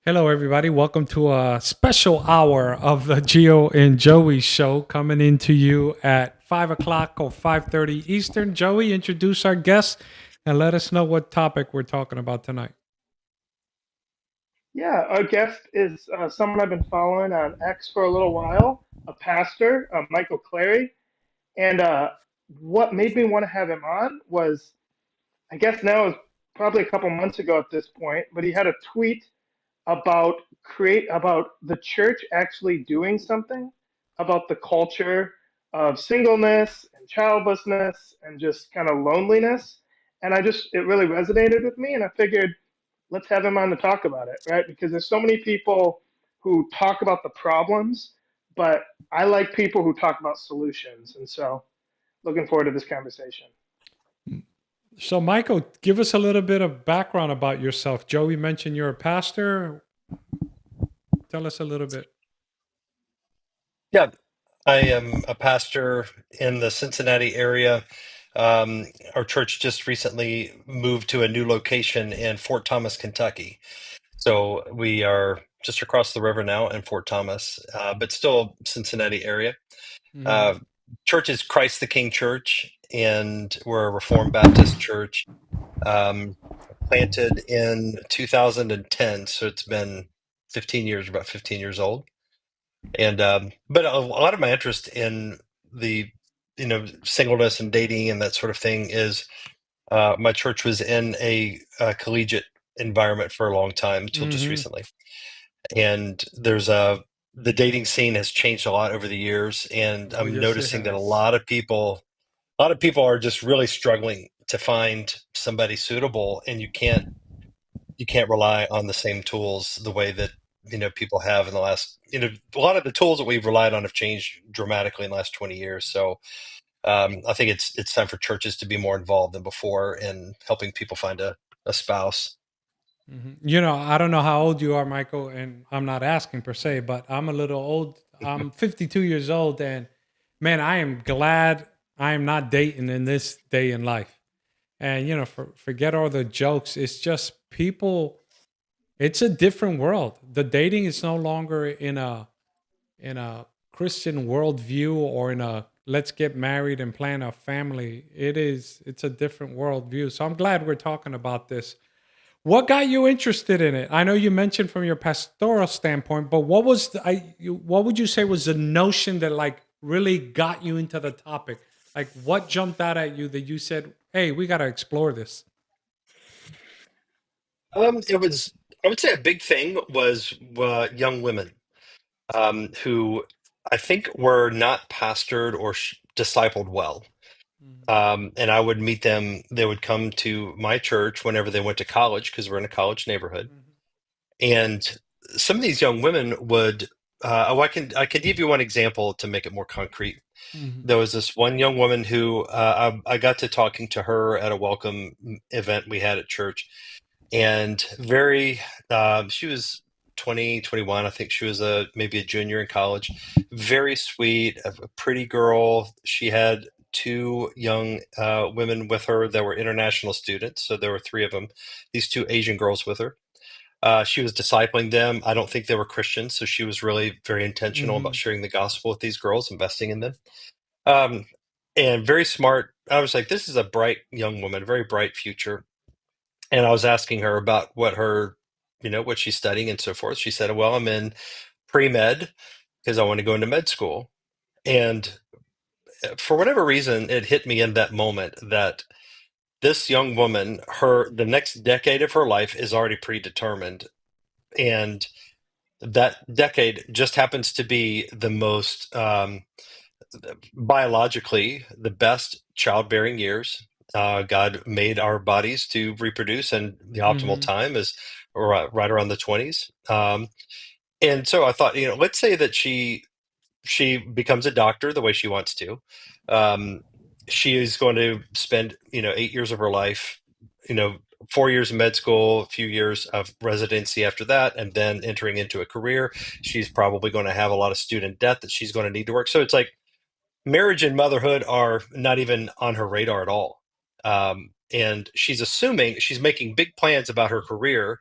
Hello, everybody. Welcome to a special hour of the Gio and Joey Show, coming into you at 5 o'clock or 5:30 Eastern. Joey, introduce our guests and let us know what topic we're talking about tonight. Yeah, our guest is someone I've been following on X for a little while, a pastor, Michael Clary. And what made me want to have him on was, I guess now is probably a couple months ago at this point, but he had a tweet about the church actually doing something about the culture of singleness and childlessness and just kind of loneliness. And it really resonated with me, and I figured let's have him on to talk about it, right? Because there's so many people who talk about the problems, but I like people who talk about solutions. And so looking forward to this conversation. So, Michael, give us a little bit of background about yourself. Joey mentioned you're a pastor. Tell us a little bit. Yeah, I am a pastor in the Cincinnati area. Our church just recently moved to a new location in Fort Thomas, Kentucky. So we are just across the river now in Fort Thomas, but still Cincinnati area. Mhm. Uh, Church is Christ the King Church, and we're a Reformed Baptist church, um, planted in 2010. So it's been 15 years, about 15 years old. And but a lot of my interest in the singleness and dating and that sort of thing is my church was in a collegiate environment for a long time until just Mhm. recently, and the dating scene has changed a lot over the years, and Oh, I'm yes, it noticing that has. a lot of people are just really struggling to find somebody suitable, and you can't rely on the same tools the way that people have in the last a lot of the tools that we've relied on have changed dramatically in the last 20 years. So I think it's time for churches to be more involved than before in helping people find a spouse. I don't know how old you are, Michael, and I'm not asking per se, but I'm a little old. I'm 52 years old, and man, I am glad I am not dating in this day in life. And forget all the jokes. It's just people. It's a different world. The dating is no longer in a Christian worldview or in a let's get married and plan a family. It's a different worldview. So I'm glad we're talking about this. What got you interested in it? I know you mentioned from your pastoral standpoint, but what would you say was the notion that like really got you into the topic? Like what jumped out at you that you said, "Hey, we got to explore this." It was, I would say, a big thing was young women who I think were not pastored or discipled well. Mhm. And I would meet them. They would come to my church whenever they went to college because we're in a college neighborhood. Mhm. And some of these young women would, I can give you one example to make it more concrete. Mhm. There was this one young woman who I got to talking to her at a welcome event we had at church, and she was 20, 21. I think she was maybe a junior in college. Very sweet, a pretty girl. She had two young women with her that were international students, so there were three of them. These two Asian girls with her. She was discipling them. I don't think they were Christians, so she was really very intentional about Mhm. sharing the gospel with these girls, investing in them. Um, and very smart. I was like, this is a bright young woman, very bright future. And I was asking her about what she's studying and so forth. She said, well, I'm in pre-med because I want to go into med school. And for whatever reason, it hit me in that moment that this young woman, the next decade of her life is already predetermined. And that decade just happens to be the most biologically the best childbearing years. God made our bodies to reproduce, and the optimal Mhm. time is right around the 20s. And so I thought, let's say that she becomes a doctor the way she wants to. Um, she is going to spend 8 years of her life, you know 4 years in med school, a few years of residency after that, and then entering into a career. She's probably going to have a lot of student debt that she's going to need to work. So it's like marriage and motherhood are not even on her radar at all. And she's making big plans about her career,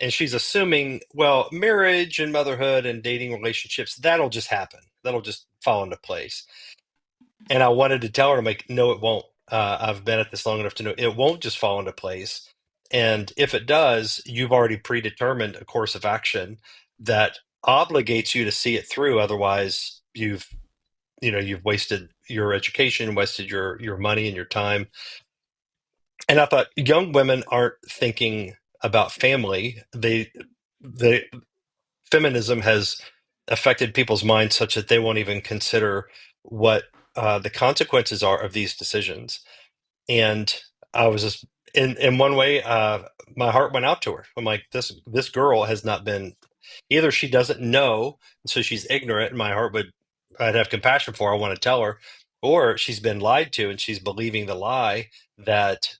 And she's assuming, well, marriage and motherhood and dating relationships, that'll just happen. That'll just fall into place. And I wanted to tell her, I'm like, no, it won't. I've been at this long enough to know it won't just fall into place. And if it does, you've already predetermined a course of action that obligates you to see it through. Otherwise, you've wasted your education, wasted your money and your time. And I thought young women aren't thinking about family. The feminism has affected people's minds such that they won't even consider what the consequences are of these decisions. And I was just in one way, my heart went out to her. I'm like, this girl has not been, either she doesn't know, so she's ignorant, and I'd have compassion for her. I want to tell her, or she's been lied to and she's believing the lie that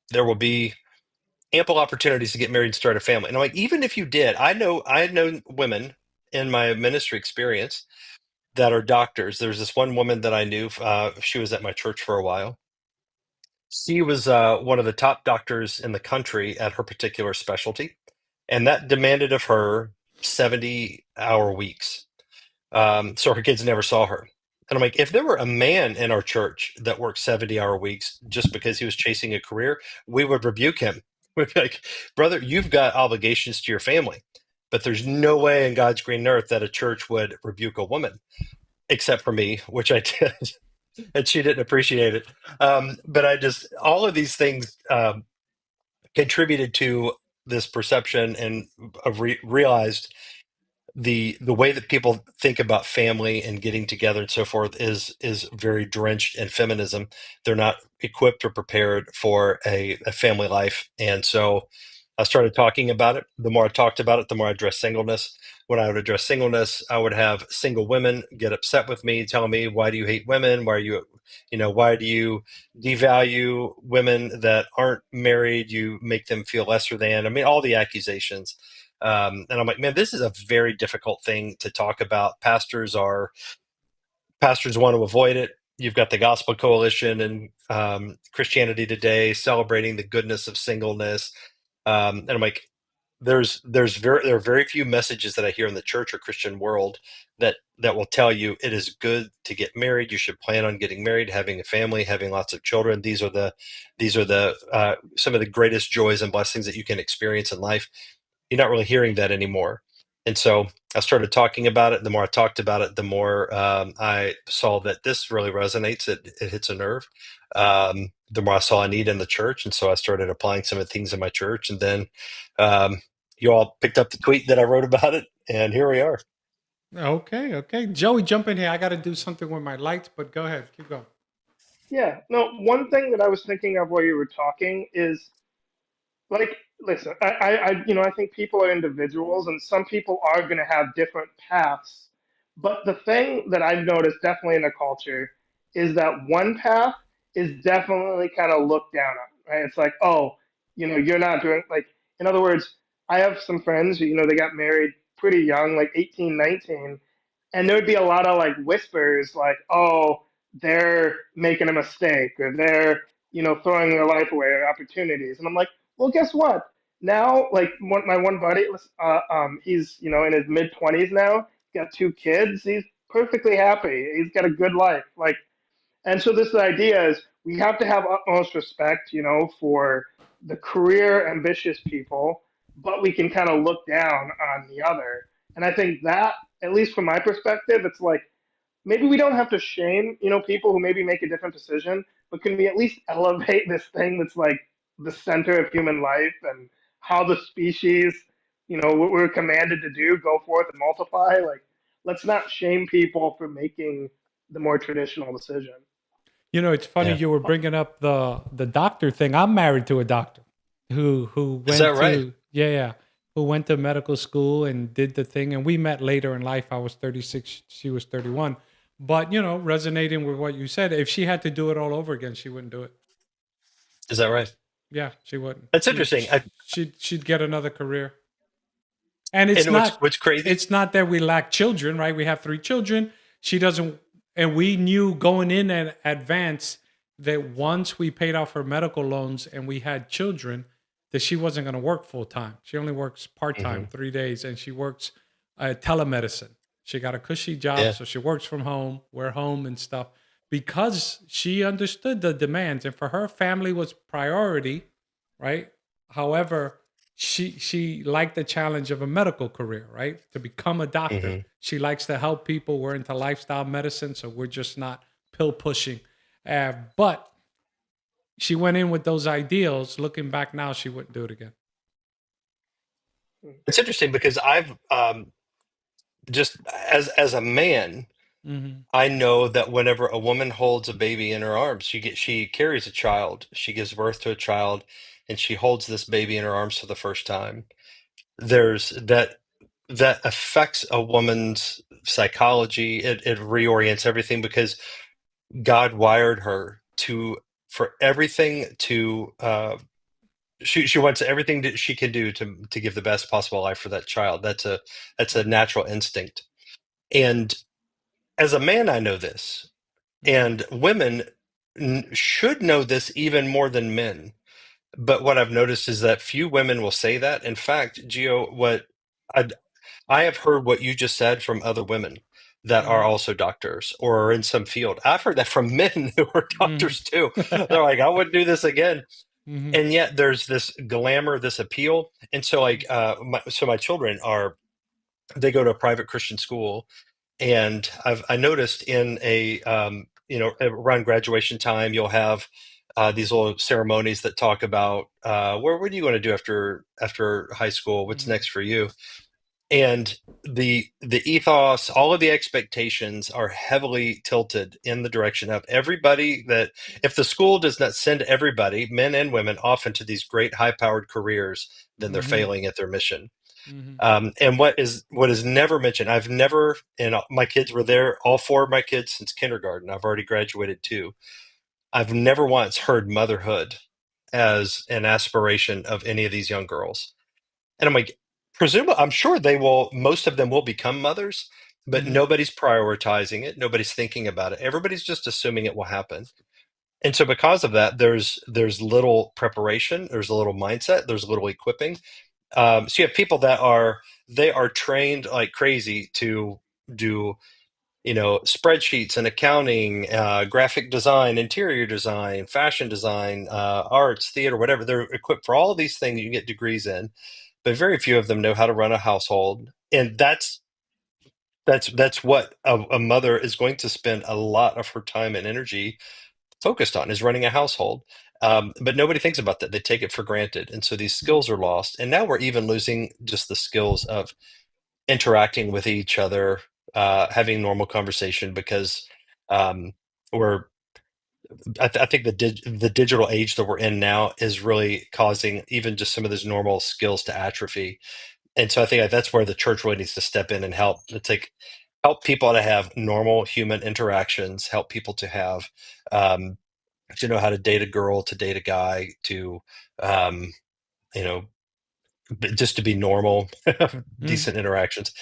there will be ample opportunities to get married and start a family. And I'm like, even if you did, I had known women in my ministry experience that are doctors. There's this one woman that I knew. She was at my church for a while. She was one of the top doctors in the country at her particular specialty, and that demanded of her 70-hour weeks. So her kids never saw her. And I'm like, if there were a man in our church that worked 70-hour weeks just because he was chasing a career, we would rebuke him. We'd be like, brother, you've got obligations to your family. But there's no way in God's green earth that a church would rebuke a woman, except for me, which I did. And she didn't appreciate it. But all of these things contributed to this perception, and realized the way that people think about family and getting together and so forth is very drenched in feminism. They're not equipped or prepared for a family life. And so I started talking about it. The more I talked about it, the more I addressed singleness. When I would address singleness, I would have single women get upset with me, telling me, why do you hate women? Why do you devalue women that aren't married? You make them feel lesser than. I mean, all the accusations. And I'm like, man, this is a very difficult thing to talk about. Pastors want to avoid it. You've got the Gospel Coalition and Christianity Today celebrating the goodness of singleness. And I'm like, there are very few messages that I hear in the church or Christian world that will tell you it is good to get married. You should plan on getting married, having a family, having lots of children. These are the some of the greatest joys and blessings that you can experience in life. You're not really hearing that anymore. And so I started talking about it. The more I talked about it, the more I saw that this really resonates. It hits a nerve. The more I saw a need in the church. And so I started applying some of the things in my church. And then you all picked up the tweet that I wrote about it. And here we are. Okay. Joey, jump in here. I got to do something with my lights, but go ahead. Keep going. Yeah. No, one thing that I was thinking of while you were talking is like, listen, I think people are individuals, and some people are going to have different paths. But the thing that I've noticed definitely in the culture is that one path is definitely kind of looked down on, right? It's like, oh, you're not doing, like, in other words, I have some friends who, they got married pretty young, like 18, 19, and there would be a lot of like whispers like, oh, they're making a mistake, or they're, throwing their life away, or opportunities. And I'm like, well, guess what? Now, like my one buddy, he's in his mid 20s now. Got two kids. He's perfectly happy. He's got a good life. Like, and so this idea is we have to have utmost respect, for the career ambitious people, but we can kind of look down on the other. And I think that, at least from my perspective, it's like maybe we don't have to shame, people who maybe make a different decision, but can we at least elevate this thing that's like the center of human life and how the species, what we're commanded to do, go forth and multiply? Like, let's not shame people for making the more traditional decision. It's funny Yeah. you were bringing up the doctor thing. I'm married to a doctor who Is that went right? to who went to medical school and did the thing. And we met later in life. I was 36, she was 31. But resonating with what you said, if she had to do it all over again, she wouldn't do it. Is that right? Yeah, she wouldn't. That's interesting. She'd get another career. And it's And not what's crazy? it's not that we lack children, right? We have 3 children. She doesn't, and we knew going in advance that once we paid off her medical loans and we had children, that she wasn't going to work full time. She only works part time, Hmm. 3 days, and she works telemedicine. She got a cushy job, Yeah. so she works from home. We're home and stuff because she understood the demands, and for her, family was priority, right? However, she liked the challenge of a medical career, right? To become a doctor. Hmm. She likes to help people. We're into lifestyle medicine, so we're just not pill pushing. But she went in with those ideals. Looking back now, she wouldn't do it again. It's interesting because I've just as a man, Hmm. I know that whenever a woman holds a baby in her arms, she carries a child, she gives birth to a child, and she holds this baby in her arms for the first time. There's that affects a woman's psychology. It reorients everything because God wired her to for everything to she wants everything that she can do to give the best possible life for that child. That's a natural instinct. And as a man, I know this, Hmm. and women should know this even more than men. But what I've noticed is that few women will say that. In fact, Gio, what I, I have heard what you just said from other women that are Hmm. also doctors or are in some field. I've heard that from men who are Hmm. doctors too. They're like, I wouldn't do this again. Hmm. And yet there's this glamour, this appeal. And so like my children are they go to a private Christian school, and I noticed in a around graduation time you'll have these little ceremonies that talk about what are you going to do after high school? What's Hmm. next for you? And the ethos, all of the expectations are heavily tilted in the direction of everybody that if the school does not send everybody, men and women, off into these great high-powered careers, then they're Hmm. failing at their mission. Hmm. And what is never mentioned, I've never, and my kids were there, all four of my kids since kindergarten. I've already graduated too. I've never once heard motherhood as an aspiration of any of these young girls. And I'm like, I'm sure most of them will become mothers, but Hmm. nobody's prioritizing it. Nobody's thinking about it. Everybody's just assuming it will happen. And so because of that, there's little preparation, there's a little mindset, there's a little equipping. So you have people that they are trained like crazy to do, spreadsheets and accounting, graphic design, interior design, fashion design, arts, theater, whatever. They're equipped for all of these things you can get degrees in, but very few of them know how to run a household. And that's what a mother is going to spend a lot of her time and energy focused on, is running a household. But nobody thinks about that. They take it for granted. And so these skills are lost. And now we're even losing just the skills of interacting with each other, having normal conversation because we're, I think the digital age that we're in now is really causing even just some of those normal skills to atrophy. And so I think that's where the church really needs to step in and help. It's like help people to have normal human interactions, help people to have um, to know how to date a girl, to date a guy, to um, you know, just to be normal, Hmm. decent interactions.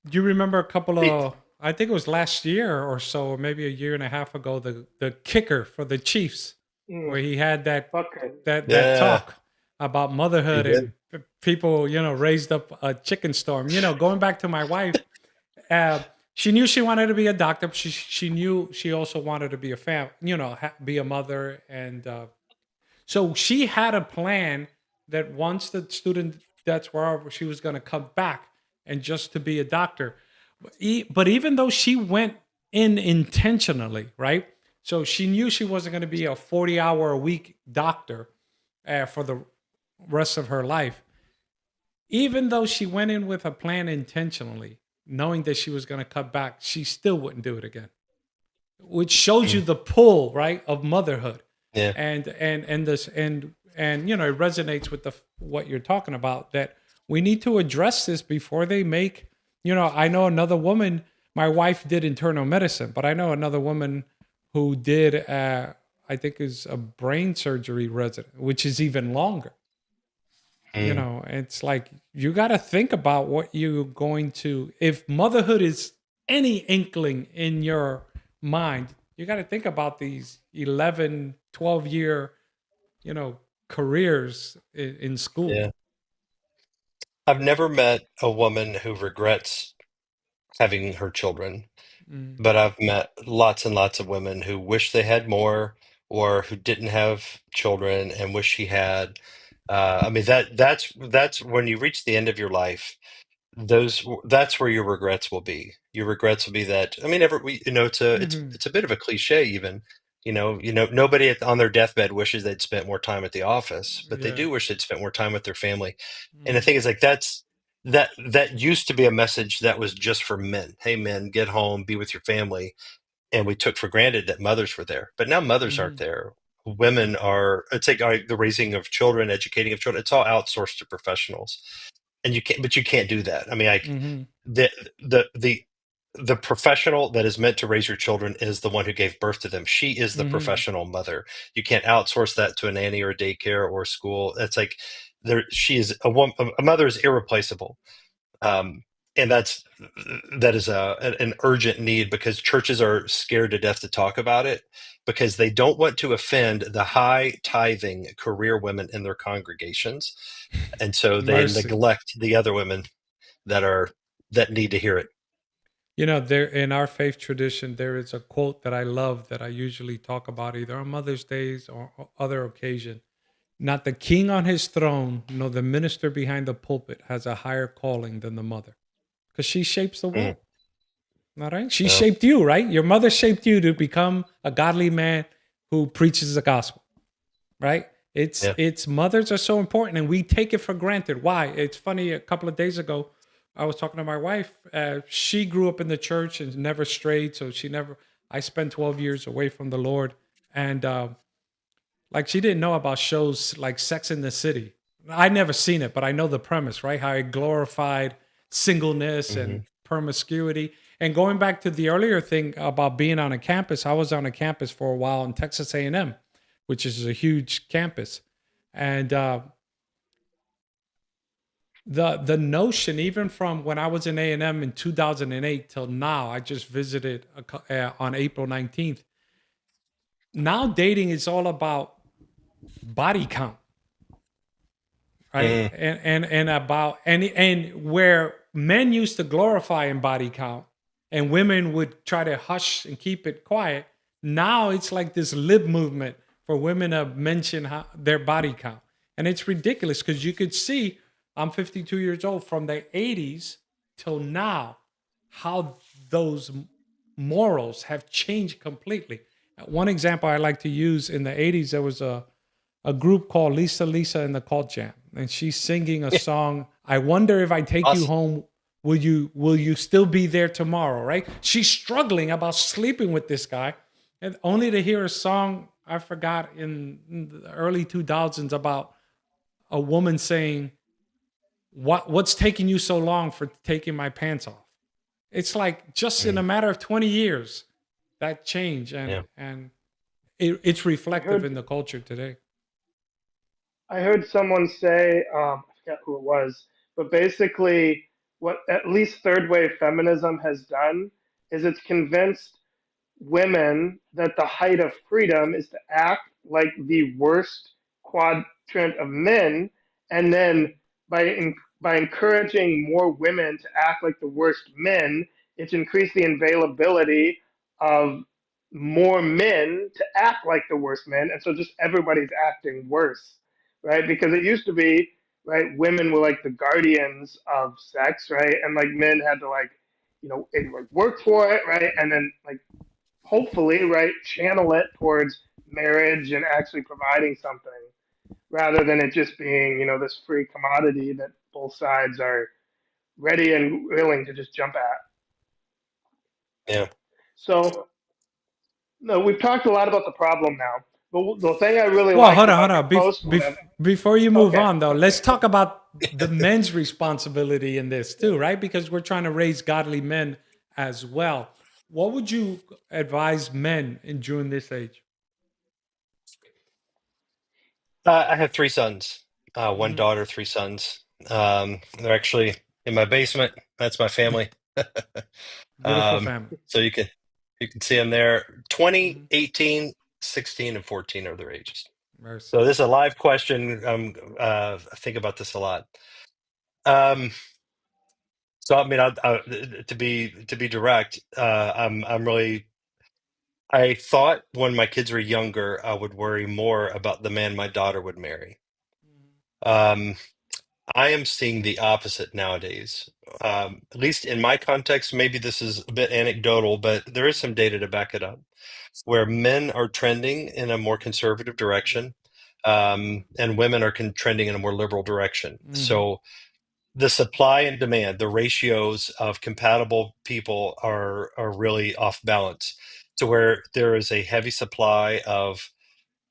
Do you remember a couple of? I think it was last year or so, or maybe a year and a half ago. The kicker for the Chiefs, Mm, where he had that okay. that Yeah, talk about he motherhood did. and people, raised up a chicken storm. Going back to my wife, uh, she knew she wanted to be a doctor. But she knew she also wanted to be a be a mother, and so she had a plan that once the student debts were over, she was going to come back and just to be a doctor. But even though she went in intentionally, right? So she knew she wasn't going to be a 40-hour a week doctor for the rest of her life. Even though she went in with a plan intentionally, knowing that she was going to cut back, she still wouldn't do it again, which shows you Mm. the pull, right, of motherhood. Yeah. And it resonates with the what you're talking about, that we need to address this before they make, I know another woman, my wife did internal medicine, but I know another woman who did I think is a brain surgery resident, which is even longer. Mm. It's like you got to think about what you're going to, if motherhood is any inkling in your mind, you got to think about these 11, 12 year, you know careers in school. Yeah. I've never met a woman who regrets having her children, Mm, but I've met lots and lots of women who wish they had more or who didn't have children and wish she had. I mean that's when you reach the end of your life. That's where your regrets will be. Your regrets will be that. I mean, mhm. it's a bit of a cliche even. Nobody on their deathbed wishes they'd spent more time at the office, but they Yeah. do wish they'd spent more time with their family. And the Mhm. thing is, like that used to be a message that was just for men. Hey, men, get home, be with your family, and we took for granted that mothers were there. But now mothers aren't Mhm. there. Women are. It's like the raising of children, educating of children. It's all outsourced to professionals, and you can't do that. I mean, like Mhm. the the the the professional that is meant to raise your children is the one who gave birth to them. She is the Mhm. professional mother. You can't outsource that to a nanny or a daycare or a school. It's like there she is a woman. A mother is irreplaceable. Um, and that is an urgent need because churches are scared to death to talk about it because they don't want to offend the high tithing career women in their congregations, and so they Mercy. neglect the other women that are that need to hear it. There in our faith tradition, there is a quote that I love that I usually talk about either on Mother's Days or other occasion. Not the king on his throne, nor the minister behind the pulpit has a higher calling than the mother, because she shapes the Mm, world. All right, she yeah, shaped you, right? Your mother shaped you to become a godly man who preaches the gospel, right? It's yeah. it's mothers are so important, and we take it for granted. Why? It's funny. A couple of days ago, I was talking to my wife. She grew up in the church and never strayed, so she never. I spent 12 years away from the Lord, and like she didn't know about shows like Sex in the City. I never seen it, but I know the premise, right? How it glorified singleness Hmm. and promiscuity. And going back to the earlier thing about being on a campus, I was on a campus for a while in Texas A&M, which is a huge campus, and the notion, even from when I was in A&M in 2008 till now, I just visited on April 19th. Now dating is all about body count, right? Mm, And about and where men used to glorify in body count and women would try to hush and keep it quiet. Now it's like this lib movement for women to mention their body count. And it's ridiculous because you could see I'm 52 years old from the 80s till now how those morals have changed completely. One example I like to use: in the 80s, there was a group called Lisa and the Cult Jam, and she's singing a song. I wonder if I take you us. home, will you still be there tomorrow? Right? She's struggling about sleeping with this guy, and only to hear a song I forgot in the early 2000s about a woman saying, what's taking you so long for taking my pants off? It's like just in Mm, a matter of 20 years that change, and yeah. it's I reflective heard in the culture today. I heard someone say, I forget who it was, but basically, what at least third wave feminism has done is it's convinced women that the height of freedom is to act like the worst quadrant of men, and then by encouraging more women to act like the worst men, it's increased the availability of more men to act like the worst men, and so just everybody's acting worse, right? Because it used to be, right, women were like the guardians of sex, right, and like men had to like, like work for it, right, and then like hopefully, right, channel it towards marriage and actually providing something rather than it just being, this free commodity that both sides are ready and willing to just jump at. Yeah. So, no, we've talked a lot about the problem now. But the thing I really Well, liked hold on, about hold your on. post, whatever. Before you move Okay, on, though, let's okay. talk about the men's responsibility in this too, right? Because we're trying to raise godly men as well. What would you advise men in during this age? I have three sons, one Mhm. daughter, three sons. They're actually in my basement. That's my family. Beautiful family. So you can see them there. 20, Mhm. 18, 16, and 14 are their ages. Mercy. So this is a live question. I think about this a lot. Um, so I mean, to be direct, I'm really. I thought when my kids were younger, I would worry more about the man my daughter would marry. Um, I am seeing the opposite nowadays. At least in my context, maybe this is a bit anecdotal, but there is some data to back it up, where men are trending in a more conservative direction, and women are trending in a more liberal direction. Mm-hmm. So the supply and demand, the ratios of compatible people are really off balance, to where there is a heavy supply of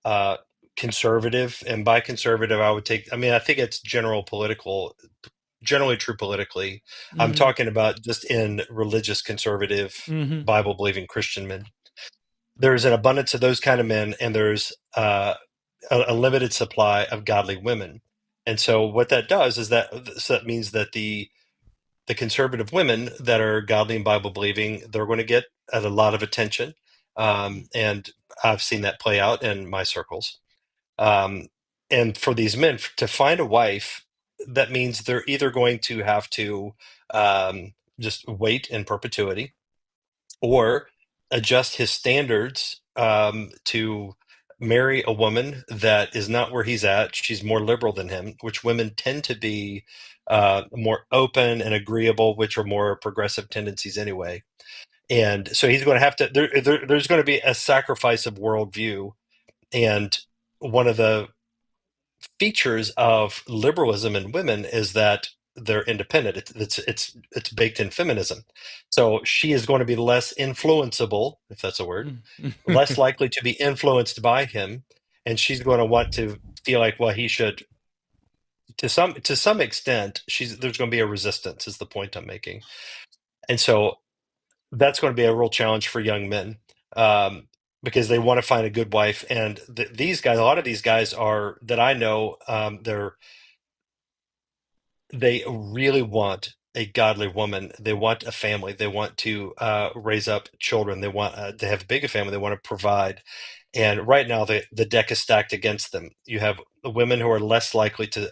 uh, conservative, and by conservative, I mean, I think it's generally true politically. I'm Mm-hmm. talking about just in religious, conservative, Mm-hmm. Bible believing Christian men. There's an abundance of those kind of men, and there's a limited supply of godly women. And so what that does is that means that the conservative women that are godly and Bible believing, they're going to get a lot of attention. And I've seen that play out in my circles. Um, and for these men to find a wife, that means they're either going to have to just wait in perpetuity, or adjust his standards to marry a woman that is not where he's at. She's more liberal than him, which women tend to be more open and agreeable, which are more progressive tendencies anyway. And so he's going to have to, there's going to be a sacrifice of worldview. And one of the features of liberalism in women is that they're independent. It's baked in feminism. So she is going to be less influenceable, if that's a word, less likely to be influenced by him, and she's going to want to feel like, well, he should. To some extent, there's going to be a resistance. Is the point I'm making, and so that's going to be a real challenge for young men. Because they want to find a good wife, and these guys, a lot of these guys are that I know, they really want a godly woman. They want a family. They want to raise up children. They want to have a bigger family. They want to provide. And right now, the deck is stacked against them. You have women who are less likely to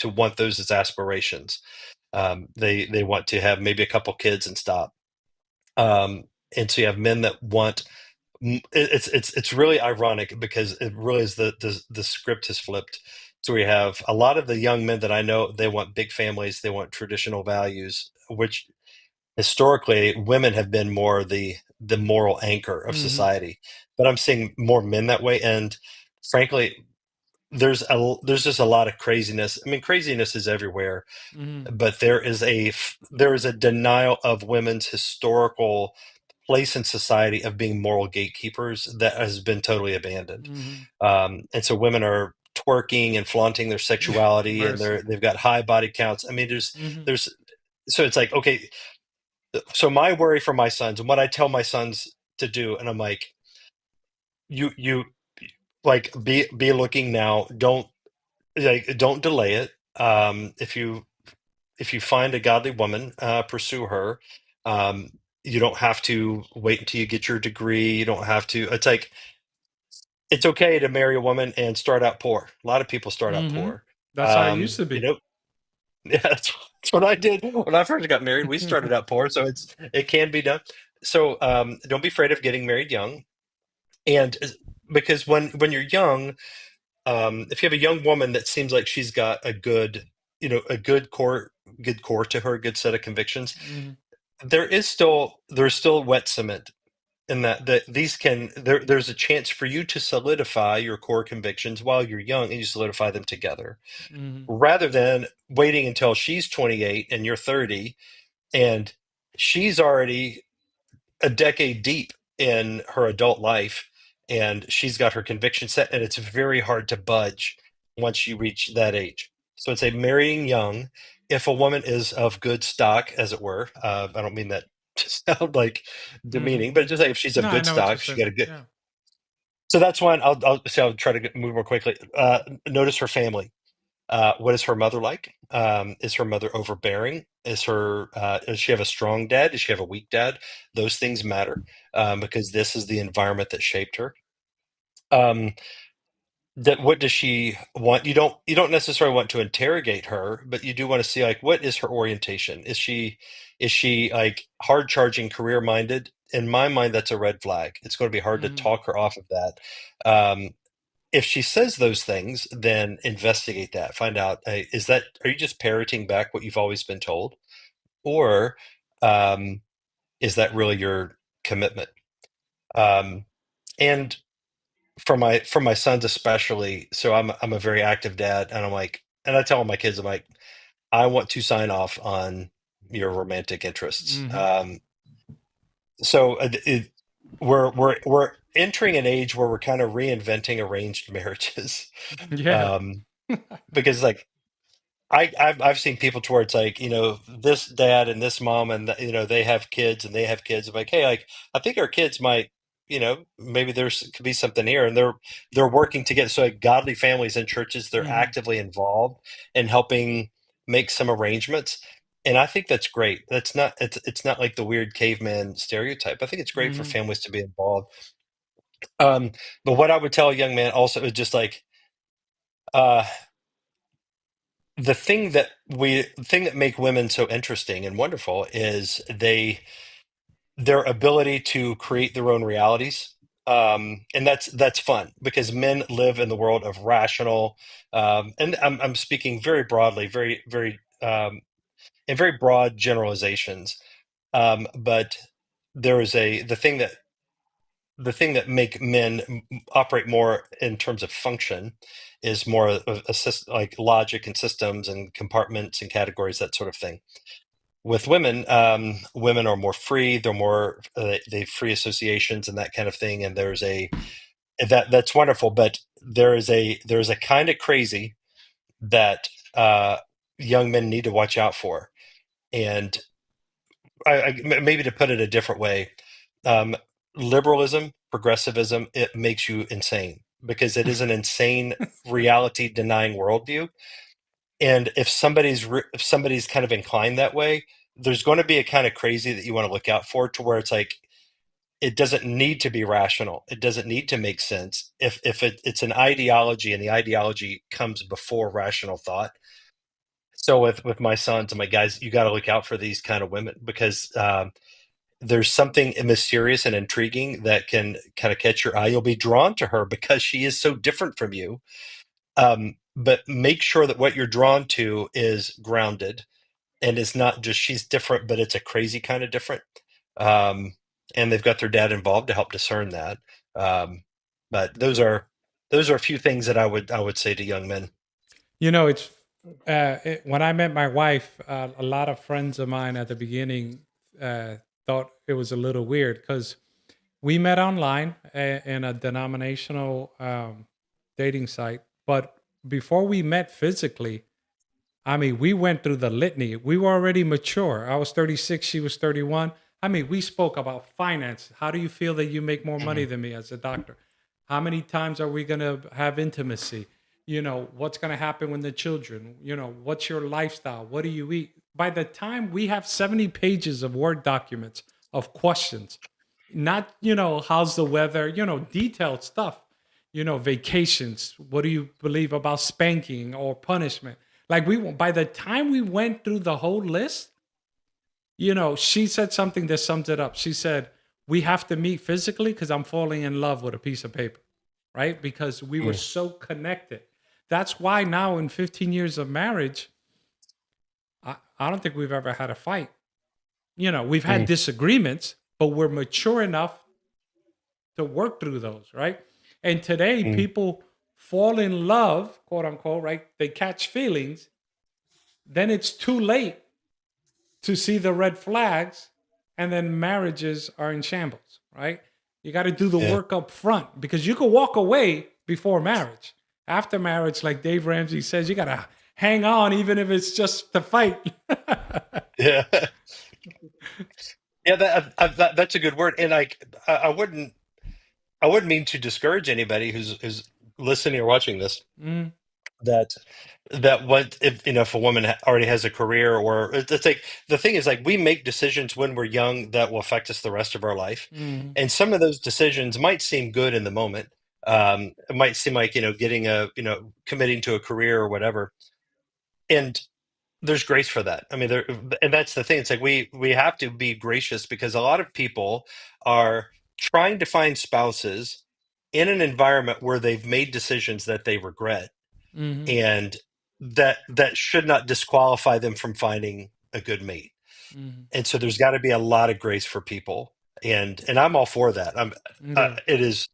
want those as aspirations. They want to have maybe a couple kids and stop. And so you have men that want. It's really ironic, because it really is the script has flipped. So we have a lot of the young men that I know, they want big families, they want traditional values, which historically women have been more the moral anchor of Mm-hmm. society. But I'm seeing more men that way, and frankly, there's just a lot of craziness. I mean, craziness is everywhere, Mm-hmm. but there is a denial of women's historical place in society of being moral gatekeepers that has been totally abandoned. Mm-hmm. And so women are twerking and flaunting their sexuality, and Mercy. they've got high body counts. I mean, Mm-hmm. there's so it's like, okay, so my worry for my sons, and what I tell my sons to do, and I'm like, you like, be looking now. Don't delay it. If you find a godly woman, pursue her. Um, you don't have to wait until you get your degree. You don't have to. It's like, it's okay to marry a woman and start out poor. A lot of people start out Mm-hmm. poor. That's how it used to You be. know, yeah, that's what I did when I first got married. We started out poor, so it can be done. So don't be afraid of getting married young, and because when you're young, if you have a young woman that seems like she's got a good core to her, a good set of convictions, Mm-hmm. there's still wet cement in that there's a chance for you to solidify your core convictions while you're young, and you solidify them together, Mm-hmm. rather than waiting until she's 28 and you're 30, and she's already a decade deep in her adult life, and she's got her conviction set, and it's very hard to budge once you reach that age. So it's a marrying young. If a woman is of good stock, as it were, I don't mean that to sound like Mm-hmm. demeaning, but just like, if she's No, of I good know what you're stock, she saying. got a good. Yeah. So that's one. I'll try to move more quickly. Notice her family. What is her mother like? Is her mother overbearing? Does she have a strong dad? Does she have a weak dad? Those things matter, because this is the environment that shaped her. Um, that what does she want? You don't necessarily want to interrogate her, but you do want to see like what is her orientation? Is she like hard charging, career minded? In my mind, that's a red flag. It's going to be hard to Mhm. talk her off of that. Um, if she says those things, then investigate that. Find out, are you just parroting back what you've always been told, or um, is that really your commitment? Um, and for my sons especially, so I'm a very active dad, and I tell all my kids, I'm like, I want to sign off on your romantic interests. Mhm. So we're entering an age where we're kind of reinventing arranged marriages, Yeah. um, because like I've seen people towards like, this dad and this mom and they have kids and they have kids. I'm like, hey, like I think our kids might, maybe there's could be something here, and they're working together. So like godly families and churches, they're Mhm. actively involved in helping make some arrangements. And I think that's great. It's not like the weird caveman stereotype. I think it's great for Mhm. families to be involved. Um, but what I would tell a young man also is just like, uh, the thing that make women so interesting and wonderful is their ability to create their own realities. And that's fun because men live in the world of rational, and I'm speaking very broadly, very very in very broad generalizations. But there is the thing that make men operate more in terms of function is more of like logic and systems and compartments and categories, that sort of thing. With women, women are more free. They're more they free associations and that kind of thing. And that's wonderful. But there is a kind of crazy that young men need to watch out for. And maybe to put it a different way, um, liberalism, progressivism, it makes you insane because it is an insane reality denying worldview. And if somebody's kind of inclined that way, there's going to be a kind of crazy that you want to look out for, to where it's like it doesn't need to be rational. It doesn't need to make sense. If it's an ideology and the ideology comes before rational thought. So with my sons, I'm like, guys, you got to look out for these kind of women because there's something mysterious and intriguing that can kind of catch your eye. You'll be drawn to her because she is so different from you. But make sure that what you're drawn to is grounded and it's not just she's different, but it's a crazy kind of different. Um, and they've got their dad involved to help discern that. Um, but those are a few things that I would say to young men. It's when I met my wife, a lot of friends of mine at the beginning thought it was a little weird because we met online in a denominational dating site. But before we met physically, I mean, we went through the litany. We were already mature. I was 36, she was 31. I mean, we spoke about finance. How do you feel that you make more money Mhm. than me as a doctor? How many times are we going to have intimacy? What's going to happen when the children? What's your lifestyle? What do you eat? By the time we have 70 pages of Word documents of questions, not, how's the weather, detailed stuff, vacations. What do you believe about spanking or punishment? Like by the time we went through the whole list, she said something that sums it up. She said, we have to meet physically because I'm falling in love with a piece of paper, right? Because we were Mm. so connected. That's why now in 15 years of marriage, I don't think we've ever had a fight. We've had Mm. disagreements, but we're mature enough to work through those, right? And today, Mm. people fall in love, quote unquote, right? They catch feelings, then it's too late to see the red flags, and then marriages are in shambles, right? You got to do the Yeah. work up front because you can walk away before marriage. After marriage, like Dave Ramsey says, you got to hang on even if it's just to fight. Yeah. Yeah. That's a good word. And I wouldn't mean to discourage anybody who's listening or watching this, Mm, that what if a woman already has a career, or it's like the thing is like we make decisions when we're young that will affect us the rest of our life, mm, and some of those decisions might seem good in the moment, It might seem like, getting committing to a career or whatever. And there's grace for that. I mean, and that's the thing. It's like we have to be gracious because a lot of people are trying to find spouses in an environment where they've made decisions that they regret, Mm-hmm. and that should not disqualify them from finding a good mate. Mm-hmm. And so there's got to be a lot of grace for people, and I'm all for that. Yeah. It is,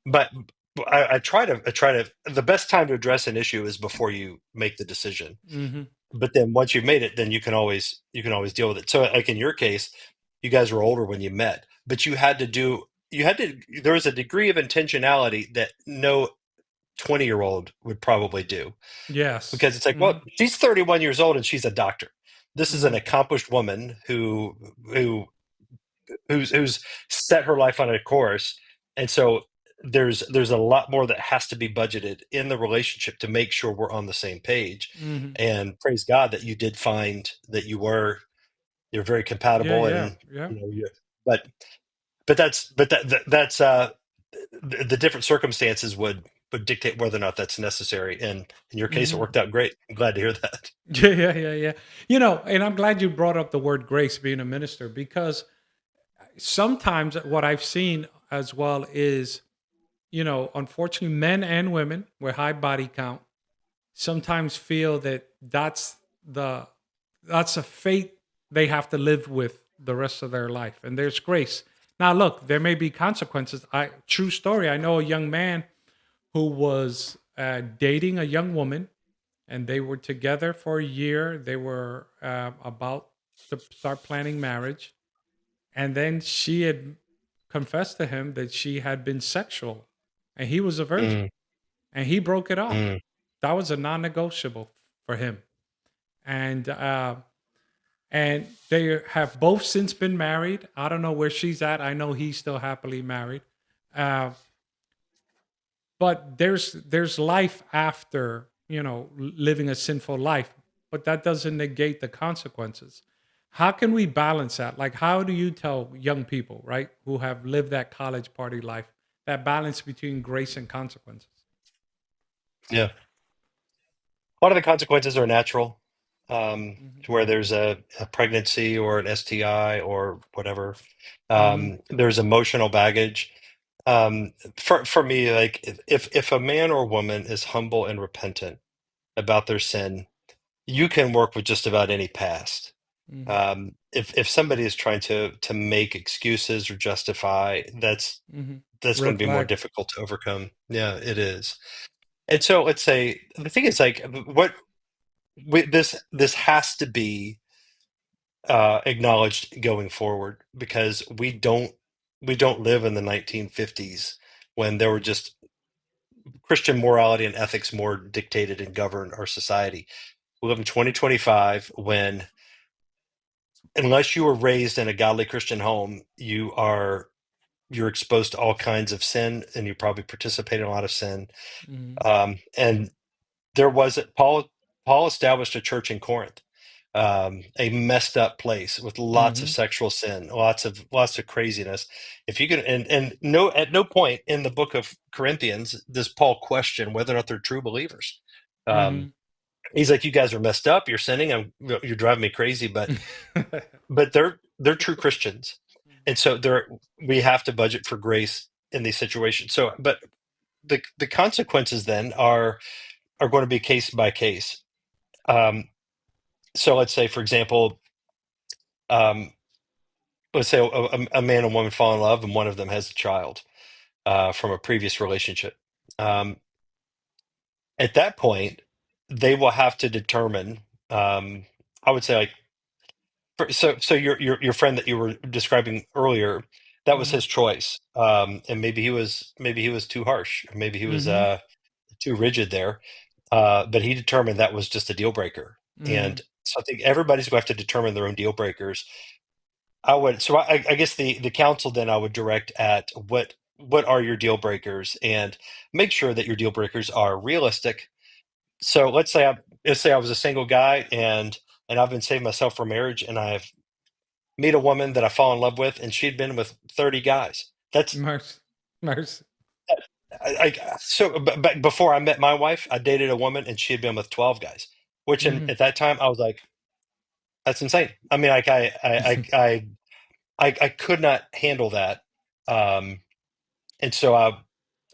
but I try to. The best time to address an issue is before you make the decision. Mm-hmm. But then once you've made it, then you can always deal with it. So like in your case, you guys were older when you met, but there was a degree of intentionality that no 20-year-old would probably do, Yes. because it's like, Mm-hmm. well, she's 31 years old and she's a doctor. This is an Mm-hmm. accomplished woman who who's set her life on a course. And so there's a lot more that has to be budgeted in the relationship to make sure we're on the same page. Mm-hmm. And praise God that you did find that you're very Yeah. compatible, Yeah. and Yeah. you but that's the different circumstances would dictate whether or not that's necessary. And in your case, it Mm-hmm. worked out great. I'm glad to hear that. Yeah. Yeah. Yeah. Yeah. And I'm glad you brought up the word grace, being a minister, because sometimes what I've seen as well is, unfortunately, men and women with high body count sometimes feel that the that's a fate they have to live with the rest of their life, and there's grace. Now look, there may be consequences. True story, I know a young man who was dating a young woman, and they were together for a year. They were about to start planning marriage, and then she had confessed to him that she had been sexual, and he was a virgin, Mm, and he broke it off. mm, That was a non-negotiable for him, and they have both since been married. I don't know where she's at. I know he's still happily married, uh, but there's life after, living a sinful life, but that doesn't negate the consequences. How can we balance that? Like, how do you tell young people, right, who have lived that college party life, that balance between grace and consequences? yeah. A lot of the consequences are natural, Hmm. to where there's a pregnancy or an STI or whatever. Hmm. There's emotional baggage. For me, like if a man or woman is humble and repentant about their sin, you can work with just about any past. Hmm. If somebody is trying to make excuses or justify, Hmm. that's going Red to be more flag. difficult to overcome. Yeah, it is. And so let's say the thing is like what this has to be acknowledged going forward, because we don't live in the 1950s when there were just Christian morality and ethics more dictated and governed our society. We live in 2025 when, unless you were raised in a godly Christian home, you're exposed to all kinds of sin, and you probably participate in a lot of sin. Hmm. And there was Paul established a church in Corinth, a messed up place with lots of Hmm. sexual sin, lots of craziness. If you can, and no, at no point in the book of Corinthians does Paul question whether or not they're true believers. Um, Hmm. he's like, you guys are messed up. You're sinning. You're driving me crazy. But they're true Christians, and so we have to budget for grace in these situations. So, but the consequences then are going to be case by case. Um, so let's say, for example, um, let's say a man and woman fall in love, and one of them has a child from a previous relationship. Um, at that point, they will have to determine. I would say, like, so your friend that you were describing earlier, that was Hmm. his choice, and maybe he was too harsh, or maybe he was Hmm. too rigid there, but he determined that was just a deal breaker. Hmm. And so I think everybody's going to have to determine their own deal breakers. I guess the counsel then I would direct at what are your deal breakers, and make sure that your deal breakers are realistic. So let's say I was a single guy, and I've been saving myself for marriage, and I've meet a woman that I fall in love with, and she'd been with 30 guys. That's Mercy. Mercy. But before I met my wife, I dated a woman and she had been with 12 guys, which Hmm. at that time I was like, that's insane. I mean, like I could not handle that. Um, and so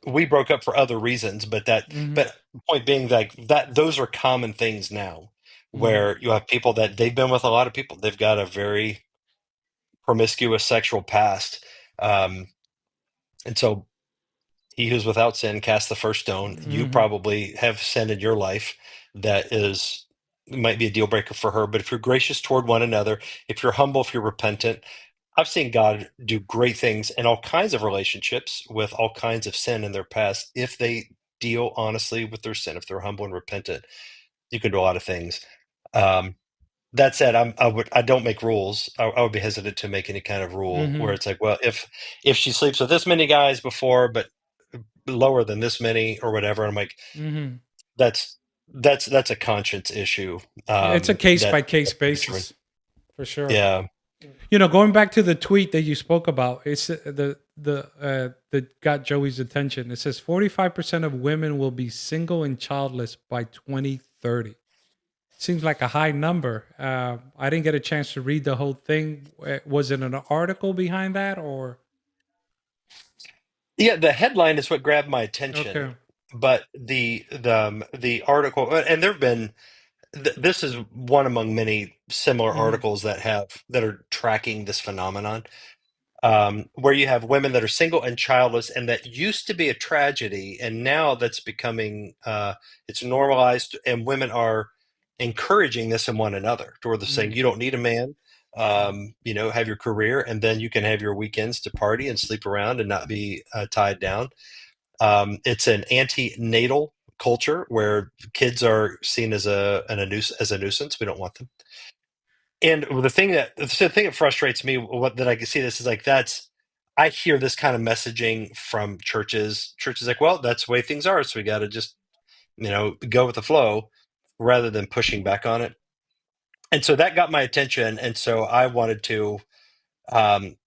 we broke up for other reasons, Hmm. but point being, like, that those are common things now, Hmm. where you have people that they've been with a lot of people. They've got a very promiscuous sexual past. Um, and so he who's without sin cast the first stone. You Hmm. probably have sin in your life that is might be a deal breaker for her. But if you're gracious toward one another, if you're humble, if you're repentant, I've seen God do great things in all kinds of relationships with all kinds of sin in their past. If they deal honestly with their sin, if they're humble and repentant, you can do a lot of things. Um, that said, I don't make rules. I would be hesitant to make any kind of rule where Hmm. it's like, well, if she sleeps with this many guys before, but lower than this many or whatever, I'm like, Hmm. that's that's a conscience issue. It's a case That by case basis for sure. yeah. Going back to the tweet that you spoke about, it's that got Joey's attention. It says 45% of women will be single and childless by 2030. Seems like a high number. I didn't get a chance to read the whole thing. Was it an article behind that, or Yeah, the headline is what grabbed my attention, okay? but the article, and there've been this is one among many similar Hmm. articles that are tracking this phenomenon, where you have women that are single and childless, and that used to be a tragedy, and now that's becoming it's normalized, and women are encouraging this in one another, to where they're saying Hmm. you don't need a man. Have your career, and then you can have your weekends to party and sleep around and not be tied down. It's an anti-natal culture where kids are seen as as a nuisance. We don't want them. And the thing that frustrates me, what that I can see this is like, that's I hear this kind of messaging from churches. Churches like, well, that's the way things are, so we got to just go with the flow rather than pushing back on it. And so that got my attention, and so I wanted to um,